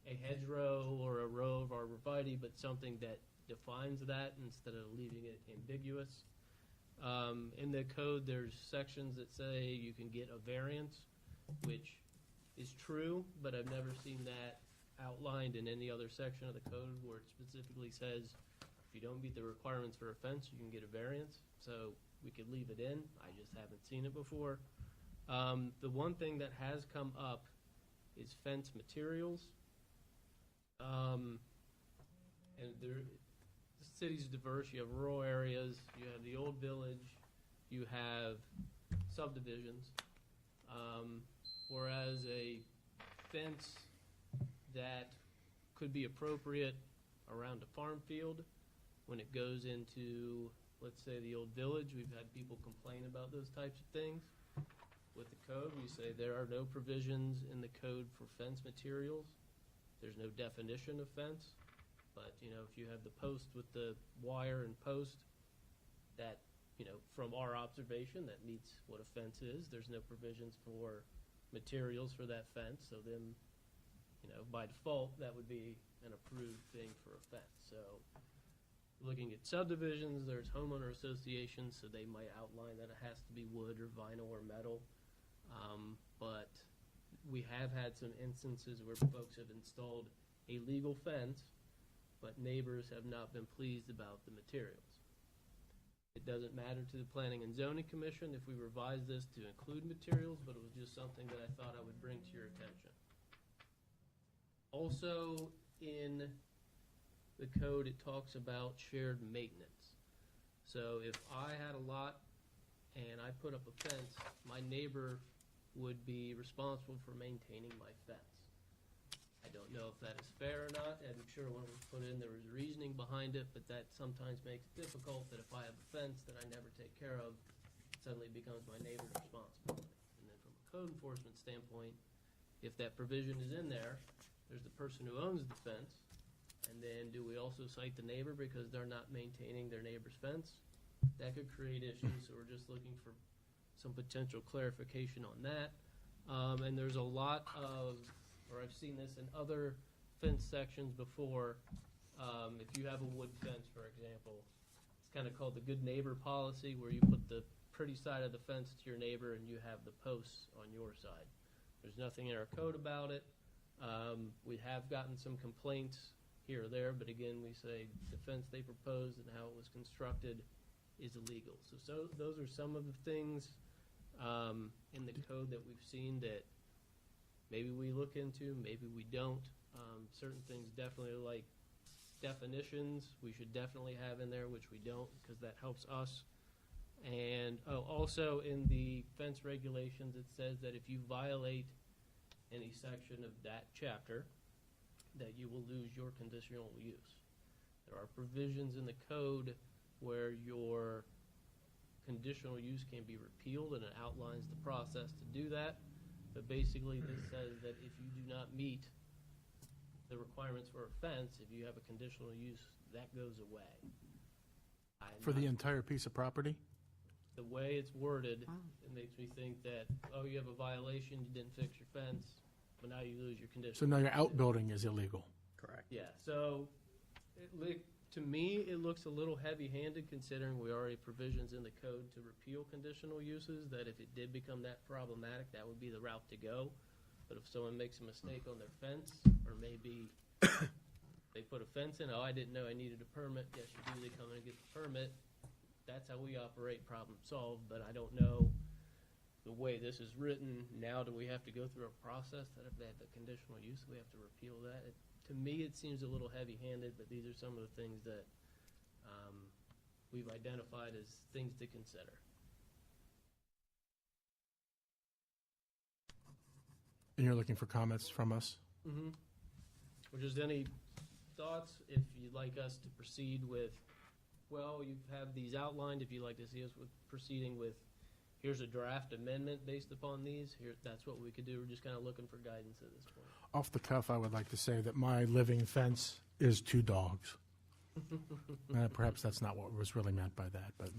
E: a hedgerow or a row of arborvitae, but something that defines that instead of leaving it ambiguous. In the code, there's sections that say you can get a variance, which is true, but I've never seen that outlined in any other section of the code where it specifically says if you don't meet the requirements for a fence, you can get a variance. So we could leave it in. I just haven't seen it before. The one thing that has come up is fence materials. And the city's diverse. You have rural areas, you have the old village, you have subdivisions. Whereas a fence that could be appropriate around a farm field, when it goes into, let's say, the old village, we've had people complain about those types of things. With the code, we say there are no provisions in the code for fence materials. There's no definition of fence. But, if you have the post with the wire and post, that, from our observation, that meets what a fence is. There's no provisions for materials for that fence. So then, by default, that would be an approved thing for a fence. So looking at subdivisions, there's homeowner associations, so they might outline that it has to be wood or vinyl or metal. But we have had some instances where folks have installed a legal fence, but neighbors have not been pleased about the materials. It doesn't matter to the Planning and Zoning Commission if we revise this to include materials, but it was just something that I thought I would bring to your attention. Also, in the code, it talks about shared maintenance. So if I had a lot and I put up a fence, my neighbor would be responsible for maintaining my fence. I don't know if that is fair or not. I'm sure when it was put in, there was reasoning behind it, but that sometimes makes it difficult that if I have a fence that I never take care of, it suddenly becomes my neighbor's responsibility. And then from a code enforcement standpoint, if that provision is in there, there's the person who owns the fence, and then do we also cite the neighbor because they're not maintaining their neighbor's fence? That could create issues, so we're just looking for some potential clarification on that. And there's a lot of, or I've seen this in other fence sections before, if you have a wood fence, for example, it's kind of called the good neighbor policy, where you put the pretty side of the fence to your neighbor and you have the posts on your side. There's nothing in our code about it. We have gotten some complaints here or there, but again, we say the fence they proposed and how it was constructed is illegal. So those are some of the things in the code that we've seen that maybe we look into, maybe we don't. Certain things definitely, like definitions, we should definitely have in there, which we don't, because that helps us. And also in the fence regulations, it says that if you violate any section of that chapter, that you will lose your conditional use. There are provisions in the code where your conditional use can be repealed, and it outlines the process to do that. But basically, this says that if you do not meet the requirements for a fence, if you have a conditional use, that goes away.
C: For the entire piece of property?
E: The way it's worded,
B: Wow.
E: it makes me think that, you have a violation, you didn't fix your fence, but now you lose your conditional.
C: So now your
E: use.
C: outbuilding is illegal.
F: Correct.
E: Yeah, so to me, it looks a little heavy-handed considering we already have provisions in the code to repeal conditional uses, that if it did become that problematic, that would be the route to go. But if someone makes a mistake on their fence, or maybe they put a fence in, I didn't know I needed a permit, yes, you do, they come in and get the permit, that's how we operate, problem solved. But I don't know the way this is written. Now do we have to go through a process that if they have the conditional use, we have to repeal that? To me, it seems a little heavy-handed, but these are some of the things that we've identified as things to consider.
C: And you're looking for comments from us?
E: Mm-hmm. Or just any thoughts, if you'd like us to proceed with, well, you have these outlined, if you'd like to see us with proceeding with, here's a draft amendment based upon these, here, that's what we could do. We're just kind of looking for guidance at this point.
C: Off the cuff, I would like to say that my living fence is 2 dogs. Perhaps that's not what was really meant by that, but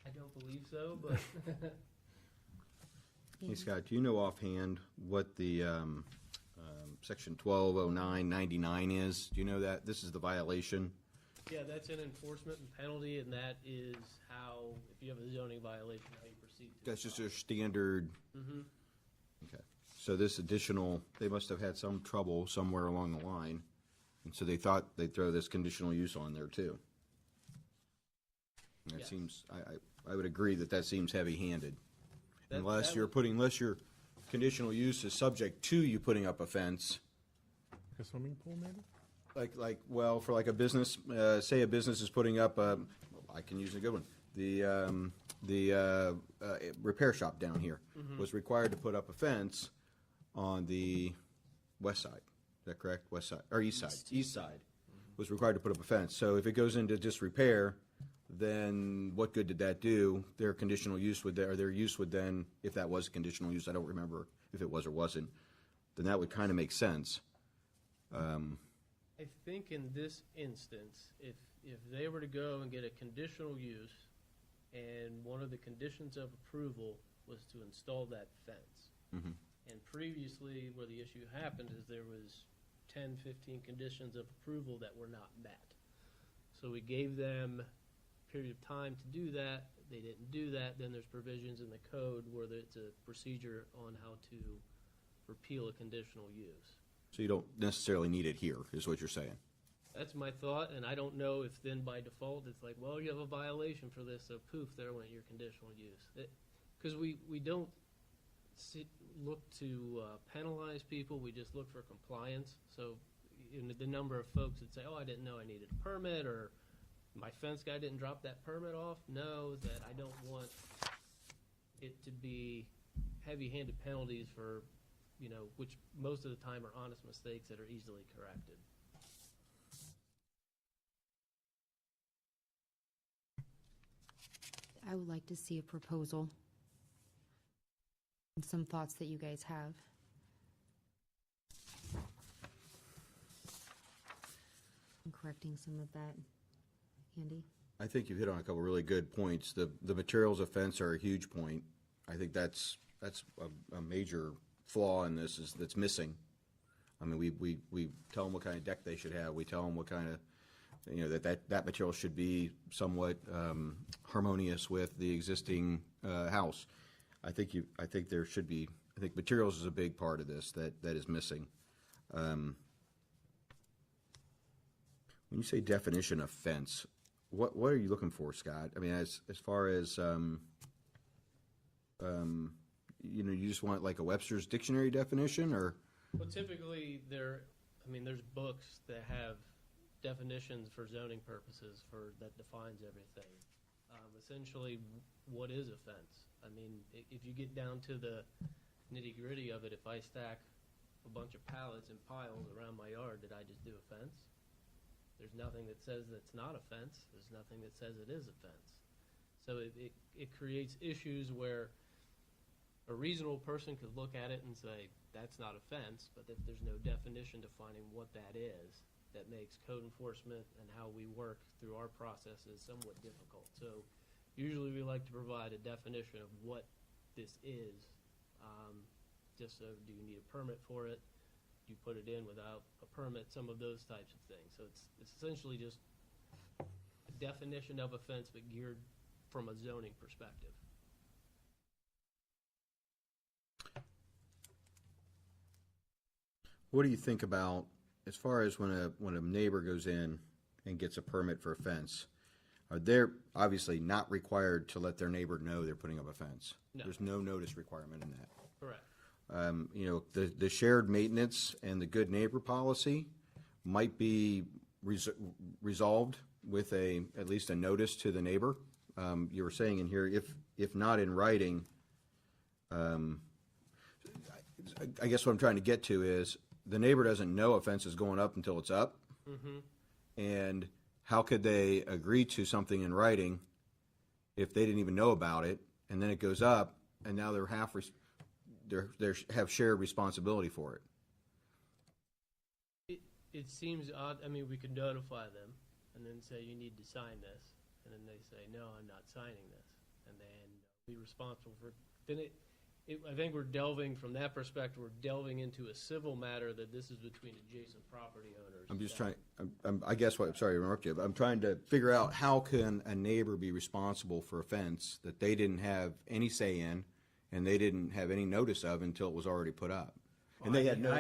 E: I don't believe so, but
G: Hey, Scott, do you know offhand what the section 120999 is? Do you know that? This is the violation.
E: yeah, that's an enforcement and penalty, and that is how, if you have a zoning violation, how you proceed.
G: That's just a standard.
E: Mm-hmm.
G: Okay. So this additional, they must have had some trouble somewhere along the line, and so they thought they'd throw this conditional use on there too. And that
E: Yes.
G: seems, I would agree that that seems heavy-handed.
E: That-
G: Unless
E: that
G: you're
E: would-
G: putting, unless your conditional use is subject to you putting up a fence,
C: a swimming pool maybe?
G: well, for like a business, say a business is putting up, I can use a good one. The repair shop down here was required to put up a fence on the west side. Is that correct? West side, or east side? East side was required to put up a fence. So if it goes into disrepair, then what good did that do? Their conditional use would, or their use would then, if that was a conditional use, I don't remember if it was or wasn't, then that would kind of make sense.
E: I think in this instance, if they were to go and get a conditional use, and one of the conditions of approval was to install that fence.
G: Mhm.
E: And previously, where the issue happened is there was 10, 15 conditions of approval that were not met. So we gave them a period of time to do that. They didn't do that. Then there's provisions in the code where it's a procedure on how to repeal a conditional use.
G: So you don't necessarily need it here, is what you're saying.
E: That's my thought, and I don't know if then by default it's like, well, you have a violation for this, so poof, there went your conditional use. Because we don't look to penalize people, we just look for compliance. So the number of folks that say, oh, I didn't know I needed a permit, or my fence guy didn't drop that permit off, know that I don't want it to be heavy-handed penalties for, which most of the time are honest mistakes that are easily corrected.
B: I would like to see a proposal and some thoughts that you guys have. And correcting some of that. Andy?
G: I think you've hit on a couple really good points. The materials of fence are a huge point. I think that's a major flaw in this that's missing. I mean, we tell them what kind of deck they should have. We tell them what kind of, that material should be somewhat harmonious with the existing house. I think there should be. I think materials is a big part of this that is missing. When you say definition of fence, what are you looking for, Scott? I mean, as far as you just want like a Webster's dictionary definition, or?
E: Well, typically there's books that have definitions for zoning purposes that defines everything. Essentially, what is a fence? I mean, if you get down to the nitty gritty of it, if I stack a bunch of pallets and piles around my yard, did I just do a fence? There's nothing that says that's not a fence. There's nothing that says it is a fence. So it creates issues where a reasonable person could look at it and say, that's not a fence, but if there's no definition defining what that is, that makes code enforcement and how we work through our processes somewhat difficult. So usually we like to provide a definition of what this is. Just so, do you need a permit for it? Do you put it in without a permit? Some of those types of things. So it's essentially just a definition of a fence, but geared from a zoning perspective.
G: What do you think about, as far as when a neighbor goes in and gets a permit for a fence, are they obviously not required to let their neighbor know they're putting up a fence?
E: No.
G: There's no notice requirement in that.
E: Correct.
G: The shared maintenance and the good neighbor policy might be resolved with at least a notice to the neighbor. You were saying in here, if not in writing, I guess what I'm trying to get to is, the neighbor doesn't know a fence is going up until it's up. And how could they agree to something in writing if they didn't even know about it, and then it goes up, and now they're they have shared responsibility for it?
E: It seems odd, I mean, we could notify them and then say, you need to sign this, and then they say, no, I'm not signing this, and then be responsible for, then I think we're delving, from that perspective, we're delving into a civil matter that this is between adjacent property owners.
G: I'm just trying, I guess what, sorry to interrupt you, but I'm trying to figure out, how can a neighbor be responsible for a fence that they didn't have any say in, and they didn't have any notice of until it was already put up? And they had no.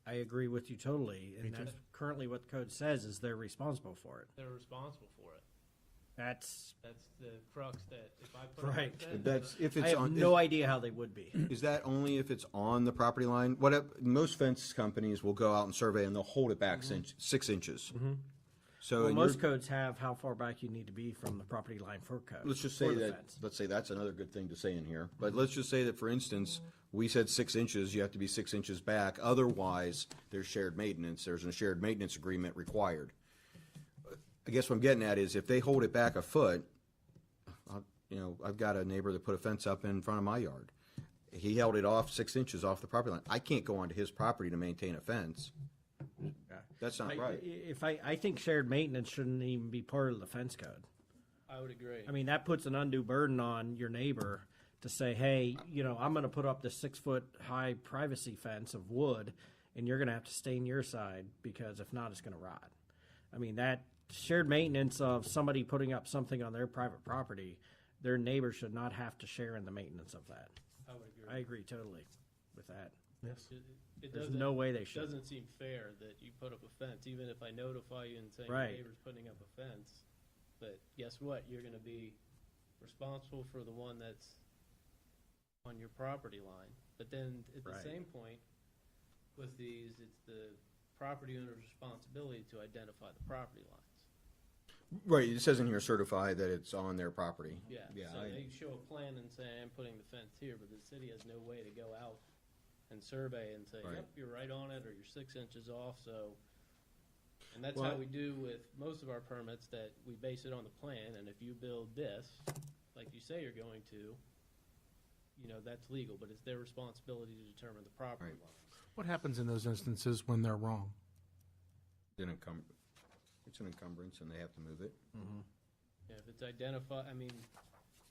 F: I agree with you totally, and that's currently what the code says, is they're responsible for it.
E: They're responsible for it.
F: That's
E: That's the crux, that if I put up a
F: Right.
E: fence,
G: That's if
F: I
G: it's
F: have
G: on.
F: no idea how they would be.
G: Is that only if it's on the property line? Most fence companies will go out and survey, and they'll hold it back 6 inches. So
F: Well,
G: in
F: most
G: your-
F: codes have how far back you need to be from the property line for code.
G: let's just
F: for
G: say
F: the
G: that.
F: fence.
G: Let's say that's another good thing to say in here. But let's just say that, for instance, we said 6 inches. You have to be 6 inches back. Otherwise, there's shared maintenance. There's a shared maintenance agreement required. I guess what I'm getting at is, if they hold it back a foot, I've got a neighbor that put a fence up in front of my yard. He held it off 6 inches off the property line. I can't go onto his property to maintain a fence. That's not right.
F: I think shared maintenance shouldn't even be part of the fence code.
E: I would agree.
F: I mean, that puts an undue burden on your neighbor to say, hey, I'm going to put up this 6-foot high privacy fence of wood, and you're going to have to stay in your side, because if not, it's going to rot. I mean, that shared maintenance of somebody putting up something on their private property, their neighbor should not have to share in the maintenance of that.
E: I would agree.
F: I agree totally with that.
C: Yes.
E: It
F: There's
E: doesn't-
F: no way they
E: It
F: should.
E: doesn't seem fair that you put up a fence, even if I notify you and say your
F: Right.
E: neighbor's putting up a fence. But guess what? You're gonna be responsible for the one that's on your property line. But then, at the
F: Right.
E: same point, with these, it's the property owner's responsibility to identify the property lines.
G: Right, it says in here, certify that it's on their property.
E: Yeah, so they show a plan and say, I'm putting the fence here, but the city has no way to go out and survey and say,
G: Right.
E: yep, you're right on it, or you're 6 inches off, so. And that's
G: Well,
E: how we do with most of our permits, that we base it on the plan, and if you build this, like you say you're going to, that's legal, but it's their responsibility to determine the property
G: Right.
E: lines.
C: What happens in those instances when they're wrong?
G: It's an encumbrance, and they have to move it.
E: Yeah, if it's identified, I mean,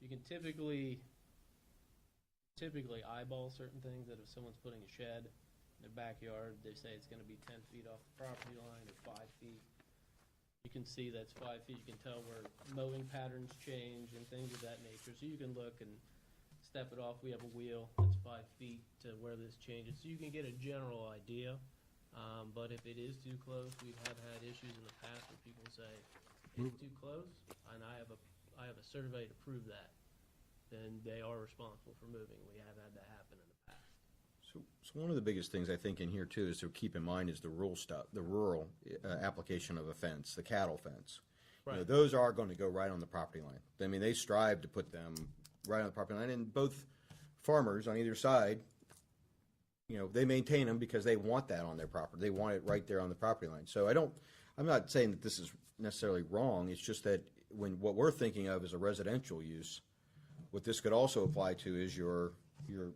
E: you can typically eyeball certain things, that if someone's putting a shed in their backyard, they say it's gonna be 10 feet off the property line, or 5 feet. You can see that's 5 feet, you can tell where mowing patterns change and things of that nature, so you can look and step it off. We have a wheel that's 5 feet to where this changes, so you can get a general idea. But if it is too close, we have had issues in the past where people say, it's too close, and I have a survey to prove that, then they are responsible for moving. We have had that happen in the past.
G: So one of the biggest things I think in here too is to keep in mind is the rural application of a fence, the cattle fence.
E: Right.
G: Those are going to go right on the property line. I mean, they strive to put them right on the property line, and both farmers on either side, they maintain them because they want that on their property. They want it right there on the property line. So I'm not saying that this is necessarily wrong. It's just that what we're thinking of is a residential use, what this could also apply to is your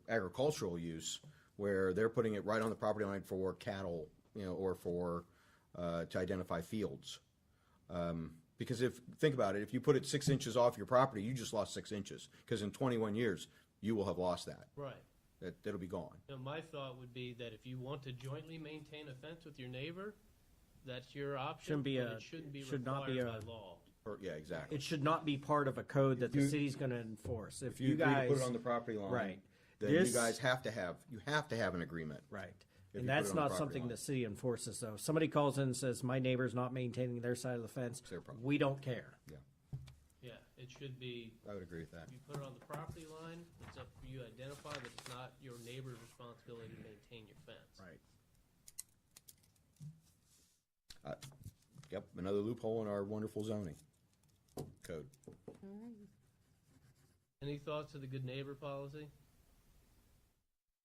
G: agricultural use, where they're putting it right on the property line for cattle, or for to identify fields. Because think about it, if you put it 6 inches off your property, you just lost 6 inches, because in 21 years you will have lost that.
E: Right.
G: That'll be gone.
E: Now, my thought would be that if you want to jointly maintain a fence with your neighbor, that's your option.
F: Shouldn't be
E: but
F: a-
E: it shouldn't be
F: should not
E: required
F: be
E: by law.
G: Yeah, exactly.
F: It should not be part of a code that the
G: you-
F: city's going to enforce. If
G: If you
F: you
G: agree to
F: guys,
G: put it on the property line,
F: right,
G: then you
F: This-
G: guys have to have an agreement.
F: right,
G: you
F: and
G: put
F: that's
G: it on the
F: not
G: property
F: something
G: line.
F: the city enforces. Though, if somebody calls in and says my neighbor's not maintaining their side of the fence,
G: their problem.
F: we don't care.
E: Yeah, it should be,
G: I would agree with that.
E: if you put it on the property line, it's up for you to identify, but it's not your neighbor's responsibility to maintain your fence.
F: Right.
G: Yep, another loophole in our wonderful zoning code.
E: Any thoughts of the good neighbor policy?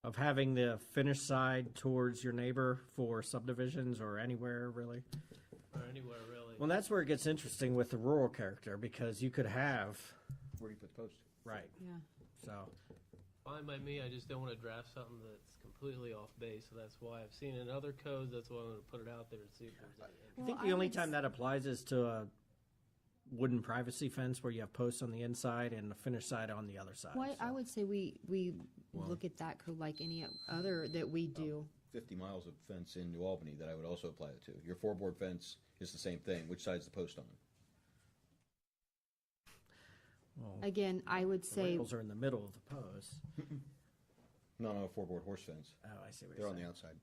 F: of having the finished side towards your neighbor for subdivisions or anywhere really.
E: Or anywhere really.
F: Well, that's where it gets interesting with the rural character because you could have,
G: Where do you put the post?
F: right,
B: Yeah.
F: so.
E: Fine by me, I just don't want to draft something that's completely off base, so that's why I've seen in other codes, that's why I want to put it out there and see if there's any.
F: I think
B: Well,
F: the only
B: would
F: time
B: s-
F: that applies is to a wooden privacy fence where you have posts on the inside and the finished side on the other side.
B: Well, I
F: so.
B: would say we look at that code like any other that we do.
G: 50 miles of fence in New Albany that I would also apply it to. Your 4-board fence is the same thing. Which side's the post on?
F: Well,
B: Again, I would
F: the
B: say,
F: rails are in the middle of the post.
G: No, a 4-board horse fence.
F: Oh, I see what
G: They're
F: you're
G: on the
F: saying.
G: outside.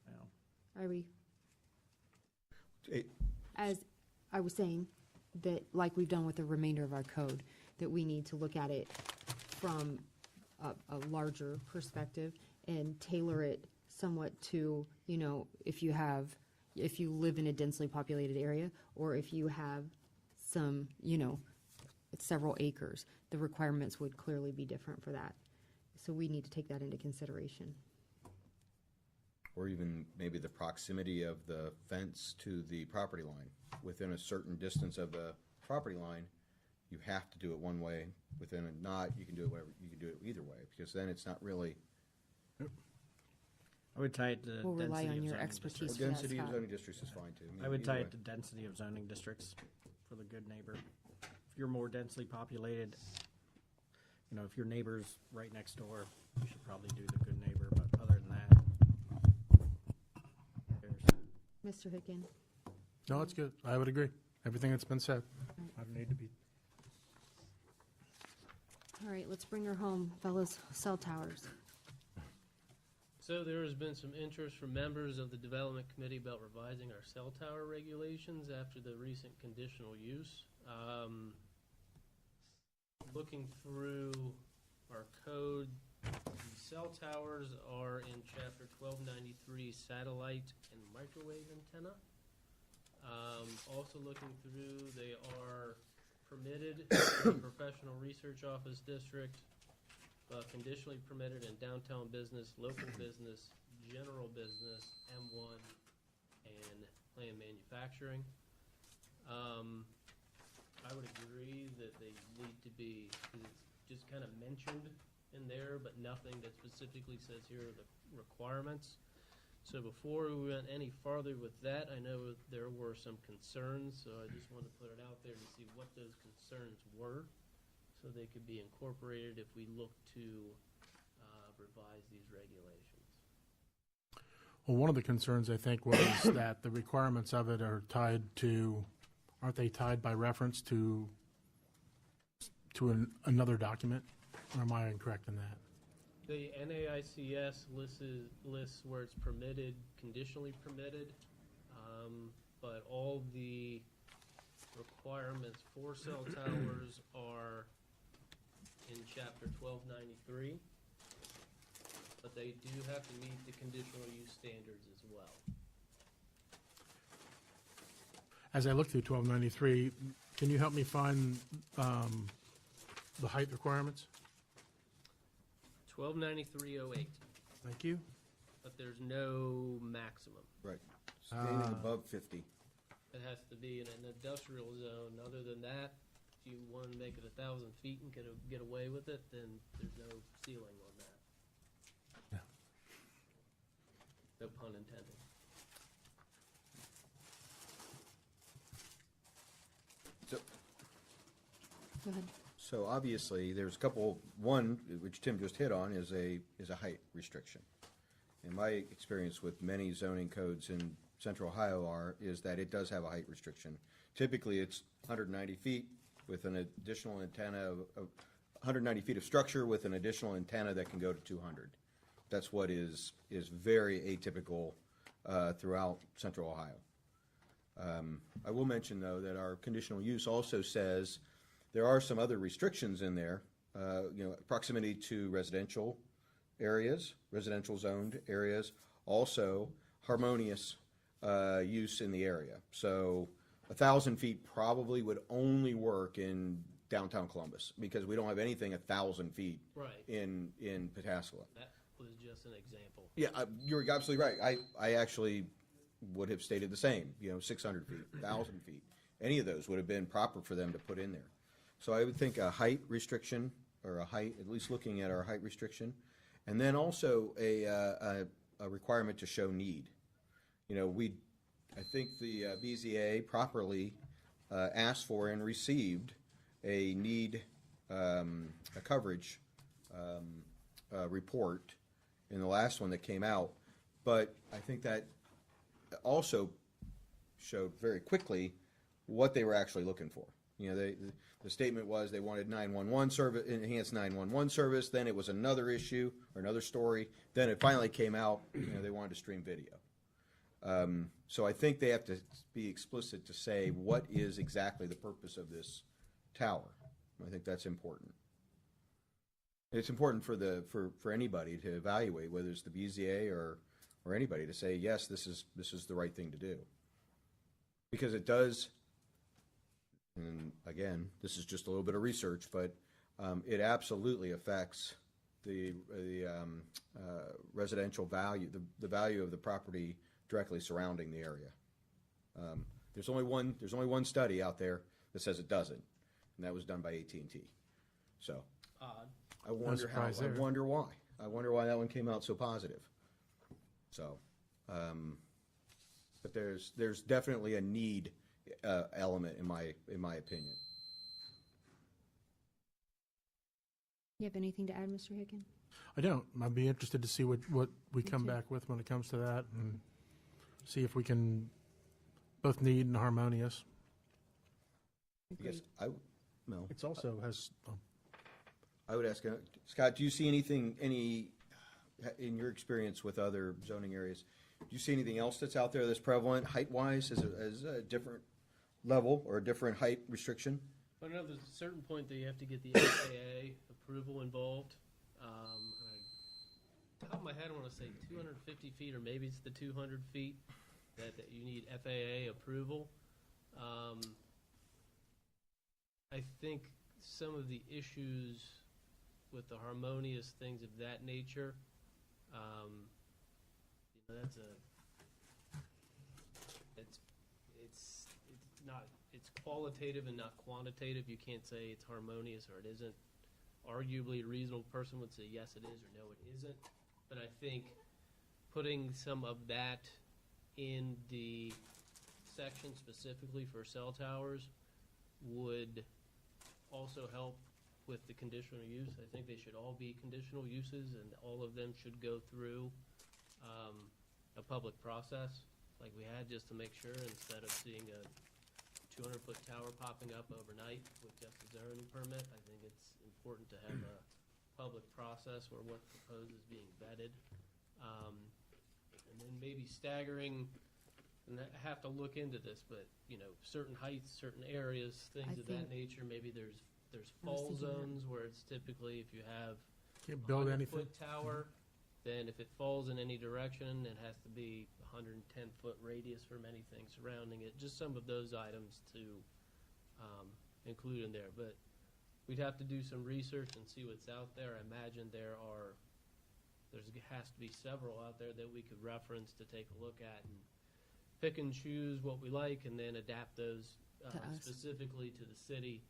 F: Well,
B: are we,
G: It-
B: as I was saying, that like we've done with the remainder of our code, that we need to look at it from a larger perspective and tailor it somewhat to, you know, if you live in a densely populated area, or if you have some, you know, several acres, the requirements would clearly be different for that. So we need to take that into consideration.
G: Or even maybe the proximity of the fence to the property line. Within a certain distance of the property line, you have to do it one way. Within a not, you can do it whatever, you can do it either way, because then it's not really.
F: I would tie it to
B: We'll rely
F: density
B: on
F: of
B: your
F: zoning
B: expertise.
F: districts.
B: for that,
G: Density of
B: Scott.
G: zoning districts is fine too.
F: I would
G: either
F: tie
G: way.
F: it to density of zoning districts for the good neighbor. If you're more densely populated, you know, if your neighbor's right next door, you should probably do the good neighbor, but other than that. there's-
B: Mr. Hicken?
C: No, it's good. I would agree. Everything that's been said. I don't need to be.
B: All right, let's bring her home, fellas. Cell towers.
E: So there has been some interest from members of the Development Committee about revising our cell tower regulations after the recent conditional use. Looking through our code, the cell towers are in chapter 1293, satellite and microwave antenna. Also looking through, they are permitted in the professional research office district, conditionally permitted in downtown business, local business, general business, M1, and planned manufacturing. I would agree that they need to be, 'cause it's just kind of mentioned in there, but nothing that specifically says here are the requirements. So before we went any farther with that, I know there were some concerns, so I just wanted to put it out there to see what those concerns were, so they could be incorporated if we look to revise these regulations.
C: Well, one of the concerns, I think, was that the requirements of it are tied to, aren't they tied by reference to another document? Or am I incorrect in that?
E: The NAICS lists where it's permitted, conditionally permitted, but all the requirements for cell towers are in chapter 1293, but they do have to meet the conditional use standards as well.
C: As I look through 1293, can you help me find the height requirements?
E: 1293.08,
C: Thank you.
E: but there's no maximum.
G: Right. Standing above 50.
E: It has to be in an industrial zone. Other than that, if you want to make it 1,000 feet and get away with it, then there's no ceiling on that.
C: Yeah.
E: No pun intended.
G: So,
B: Go ahead.
G: so obviously, there's a couple, one, which Tim just hit on, is a height restriction. And my experience with many zoning codes in central Ohio is that it does have a height restriction. Typically, it's 190 feet with an additional antenna of 190 feet of structure with an additional antenna that can go to 200. That's what is very atypical throughout central Ohio. I will mention, though, that our conditional use also says there are some other restrictions in there, proximity to residential areas, residential zoned areas, also harmonious use in the area. So 1,000 feet probably would only work in downtown Columbus because we don't have anything 1,000 feet
E: Right.
G: in Pataskala.
E: was just an example.
G: Yeah, you're absolutely right. I actually would have stated the same, 600 feet, 1,000 feet. Any of those would have been proper for them to put in there. So I would think a height restriction, or at least looking at our height restriction, and then also a requirement to show need. I think the BZA properly asked for and received a need, a coverage report in the last one that came out, but I think that also showed very quickly what they were actually looking for. The statement was they wanted 911 service, enhanced 911 service. Then it was another issue or another story. Then it finally came out. They wanted to stream video. So I think they have to be explicit to say what is exactly the purpose of this tower. I think that's important. It's important for anybody to evaluate, whether it's the BZA or anybody, to say yes, this is the right thing to do, because it does. And again, this is just a little bit of research, but it absolutely affects the residential value, the value of the property directly surrounding the area. There's only one study out there that says it doesn't, and that was done by AT&T. So
E: Odd.
G: I wonder
C: surprise there.
G: I wonder why. I wonder why that one came out so positive. So, but there's definitely a need element in my opinion.
B: You have anything to add, Mr. Hicken?
C: I don't. I'd be interested to see what we come
B: too.
C: back with when it comes to that, and see if we can both need and harmonious.
G: I guess no.
C: It's also has.
G: I would ask Scott, do you see anything in your experience with other zoning areas? Do you see anything else that's out there that's prevalent height-wise as a different level or a different height restriction?
E: I know there's a certain point that you have to get the FAA approval involved. Top of my head, I want to say 250 feet, or maybe it's the 200 feet that you need FAA approval. I think some of the issues with the harmonious things of that nature, it's qualitative and not quantitative. You can't say it's harmonious or it isn't. Arguably, a reasonable person would say yes, it is, or no, it isn't. But I think putting some of that in the section specifically for cell towers would also help with the conditional use. I think they should all be conditional uses, and all of them should go through a public process like we had, just to make sure, instead of seeing a 200-foot tower popping up overnight with just a zoning permit. I think it's important to have a public process where what's proposed is being vetted. And then maybe staggering, and I have to look into this, but, certain heights, certain areas, things
B: I
E: of that
B: think-
E: nature, maybe there's
B: I was
E: fall
B: thinking that.
E: zones where it's typically, if you have
C: Can't build
E: a
C: anything.
E: 100-foot tower, then if it falls in any direction, it has to be 110-foot radius for many things surrounding it. Just some of those items to include in there. But we'd have to do some research and see what's out there. I imagine there has to be several out there that we could reference to take a look at and pick and choose what we like, and then adapt those
B: To us.
E: specifically to the city.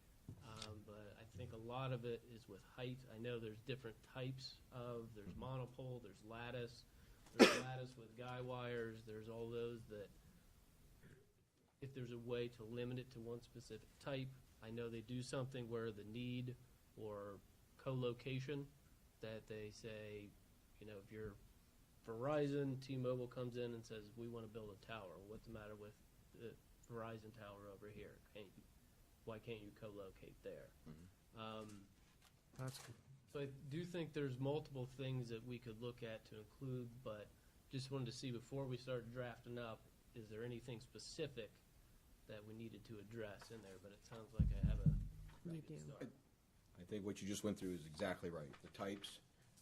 E: But I think a lot of it is with height. I know there's different types there's monopole, there's lattice with guy wires, there's all those that, if there's a way to limit it to one specific type. I know they do something where the need or co-location, that they say, if you're Verizon, T-Mobile comes in and says, we want to build a tower. What's the matter with the Verizon tower over here? Why can't you co-locate there?
C: That's good.
E: So I do think there's multiple things that we could look at to include, but just wanted to see before we start drafting up, is there anything specific that we needed to address in there? But it sounds like I have a
B: You
E: pretty good
B: do.
E: start.
G: I think what you just went through is exactly right. The types,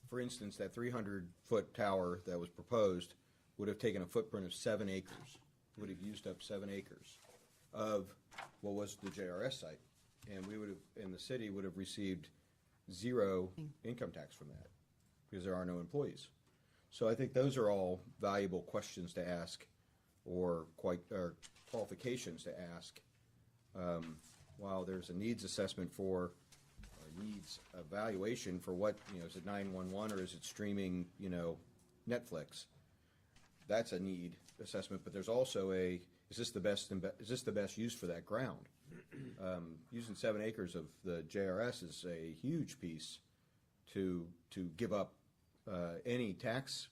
G: for instance, that 300-foot tower that was proposed would have taken a footprint of 7 acres, would have used up 7 acres of what was the JRS site. And we would have, in the city, would have received 0 income tax from that, because there are no employees. So I think those are all valuable questions to ask, or qualifications to ask. While there's a needs assessment or needs evaluation for what, is it 911 or is it streaming, Netflix? That's a need assessment, but there's also is this the best use for that ground? Using 7 acres of the JRS is a huge piece to give up any tax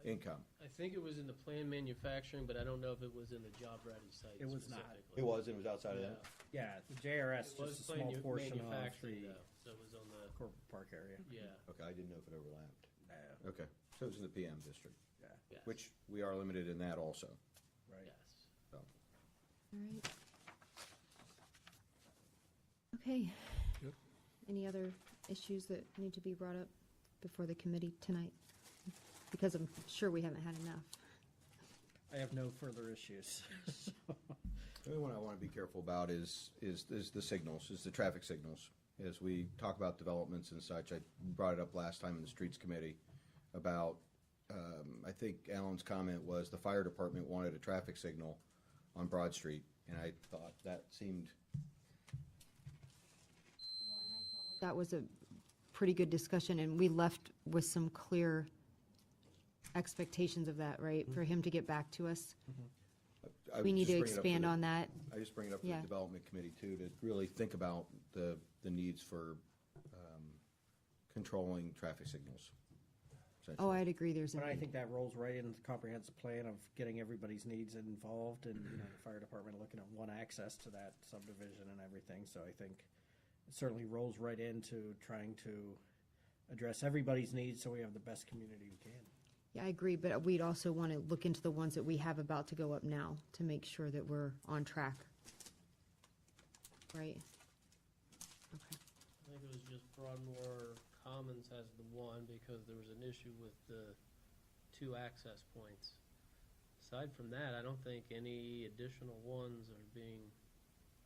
G: income.
E: I think it was in the plan manufacturing, but I don't know if it was in the job ready site.
F: It was not.
E: specifically.
G: It was outside of
E: Yeah.
G: that?
F: Yeah, the JRS,
E: It was
F: just a small portion of
E: manufacturing
F: the
E: though, so it was on the,
F: corporate park area.
E: yeah.
G: Okay, I didn't know if it overlapped.
F: No,
G: Okay, so it was in the PM district,
E: Yes.
G: which we are limited in that also.
F: right.
E: Yes.
G: So.
B: All right. Okay.
C: Yep.
B: Any other issues that need to be brought up before the committee tonight? Because I'm sure we haven't had enough.
F: I have no further issues.
G: The only one I want to be careful about is the signals, is the traffic signals. As we talk about developments and such, I brought it up last time in the Streets Committee about, I think Alan's comment was the fire department wanted a traffic signal on Broad Street, and I thought that seemed,
B: That was a pretty good discussion, and we left with some clear expectations of that, right? For him to get back to us.
G: I
B: We need
G: just
B: to
G: bring it up for
B: expand
G: the-
B: on that.
G: I just bring it up for
B: Yeah.
G: the Development Committee too, to really think about the needs for controlling traffic signals.
B: Oh, I'd agree, there's a
F: But I
B: need.
F: think that rolls right into the comprehensive plan of getting everybody's needs involved and, the fire department looking at one access to that subdivision and everything. So I think it certainly rolls right into trying to address everybody's needs so we have the best community we can.
B: Yeah, I agree, but we'd also want to look into the ones that we have about to go up now to make sure that we're on track. Right? Okay.
E: I think it was just Broadmoor Commons has the one because there was an issue with the 2 access points. Aside from that, I don't think any additional ones are being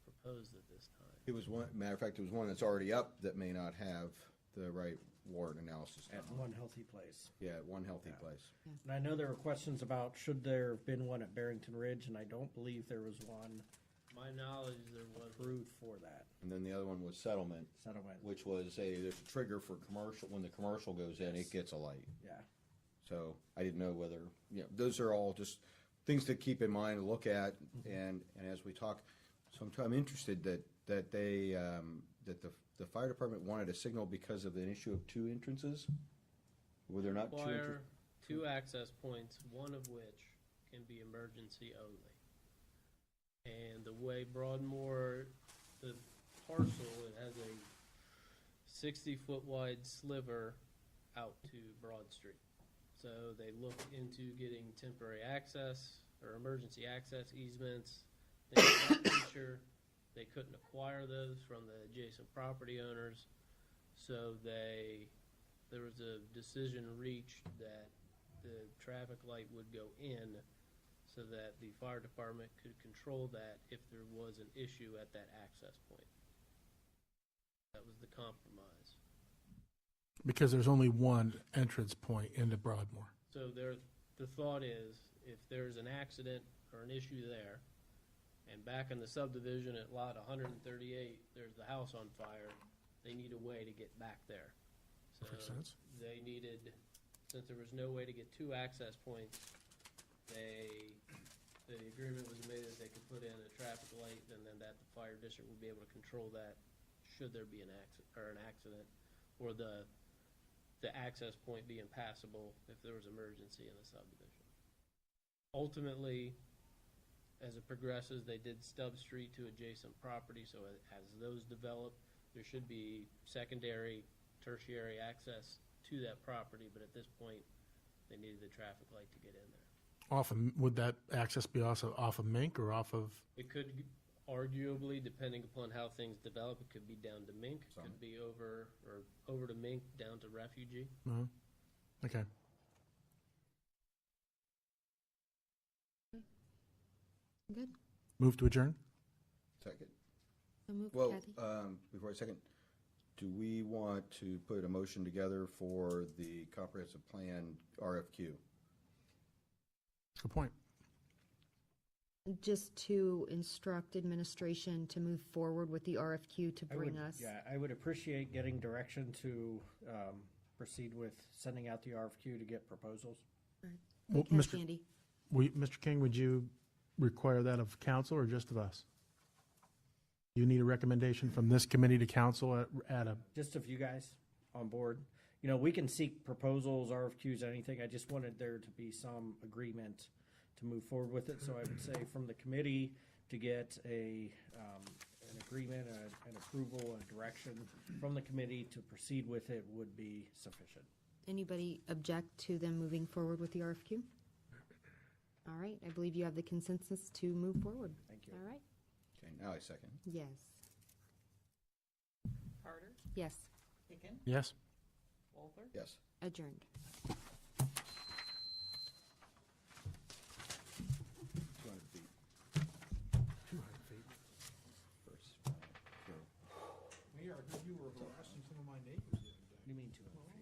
E: proposed at this time.
G: It was one, matter of fact, it was one that's already up that may not have the right warrant analysis done.
F: At One Healthy Place.
G: Yeah, One Healthy
F: Yeah.
G: Place.
F: And I know there were questions about should there have been one at Barrington Ridge, and I don't believe there was one
E: My knowledge, there was
F: approved for that
G: And then the other one was Settlement,
F: settlement.
G: which was there's a trigger for commercial, when the commercial goes in, it gets a light.
F: Yeah.
G: So I didn't know whether, those are all just things to keep in mind, look at, and as we talk, so I'm interested that they, that the fire department wanted a signal because of an issue of 2 entrances? Were there not 2
E: require
G: entrances?
E: 2 access points, one of which can be emergency only. And the way Broadmoor, the parcel, it has a 60-foot wide sliver out to Broad Street. So they looked into getting temporary access or emergency access easements, things of that nature. They couldn't acquire those from the adjacent property owners, so there was a decision reached that the traffic light would go in so that the fire department could control that if there was an issue at that access point. That was the compromise.
C: Because there's only one entrance point into Broadmoor.
E: So the thought is, if there's an accident or an issue there, and back in the subdivision at lot 138, there's the house on fire, they need a way to get back there. So
C: Makes sense.
E: they needed, since there was no way to get 2 access points, the agreement was made that they could put in a traffic light, and then that the fire district would be able to control that should there be an accident, or the access point be impassable if there was emergency in the subdivision. Ultimately, as it progresses, they did Stubb Street to adjacent property, so as those develop, there should be secondary, tertiary access to that property, but at this point, they needed the traffic light to get in there.
C: Would that access be also off of Mink or off of,
E: It could arguably, depending upon how things develop, it could be down to Mink, it could be over to Mink, down to Refugee.
C: no? Okay.
B: Good.
C: Move to adjourn?
G: Second.
B: So move,
G: Well,
B: Kathy.
G: before a second, do we want to put a motion together for the comprehensive plan RFQ?
C: Good point.
B: Just to instruct administration to move forward with the RFQ to bring us.
F: Yeah, I would appreciate getting direction to proceed with sending out the RFQ to get proposals.
C: Well,
B: Yes,
C: Mr.
B: Andy?
C: Mr. King, would you require that of council or just of us? You need a recommendation from this committee to council at a,
F: Just of you guys on board. You know, we can seek proposals, RFQs, anything. I just wanted there to be some agreement to move forward with it. So I would say from the committee to get an agreement, an approval, a direction from the committee to proceed with it would be sufficient.
B: Anybody object to them moving forward with the RFQ? All right, I believe you have the consensus to move forward.
F: Thank you.
B: All right?
G: Okay, now I second.
B: Yes.
D: Carter,
B: Yes.
D: Hicken,
C: yes?
D: Walther,
G: Yes.
B: Adjourned.
G: 200 feet.
C: 200 feet.
G: First.
C: We are, you were harassing some of my neighbors the other day.
F: You mean 200 feet?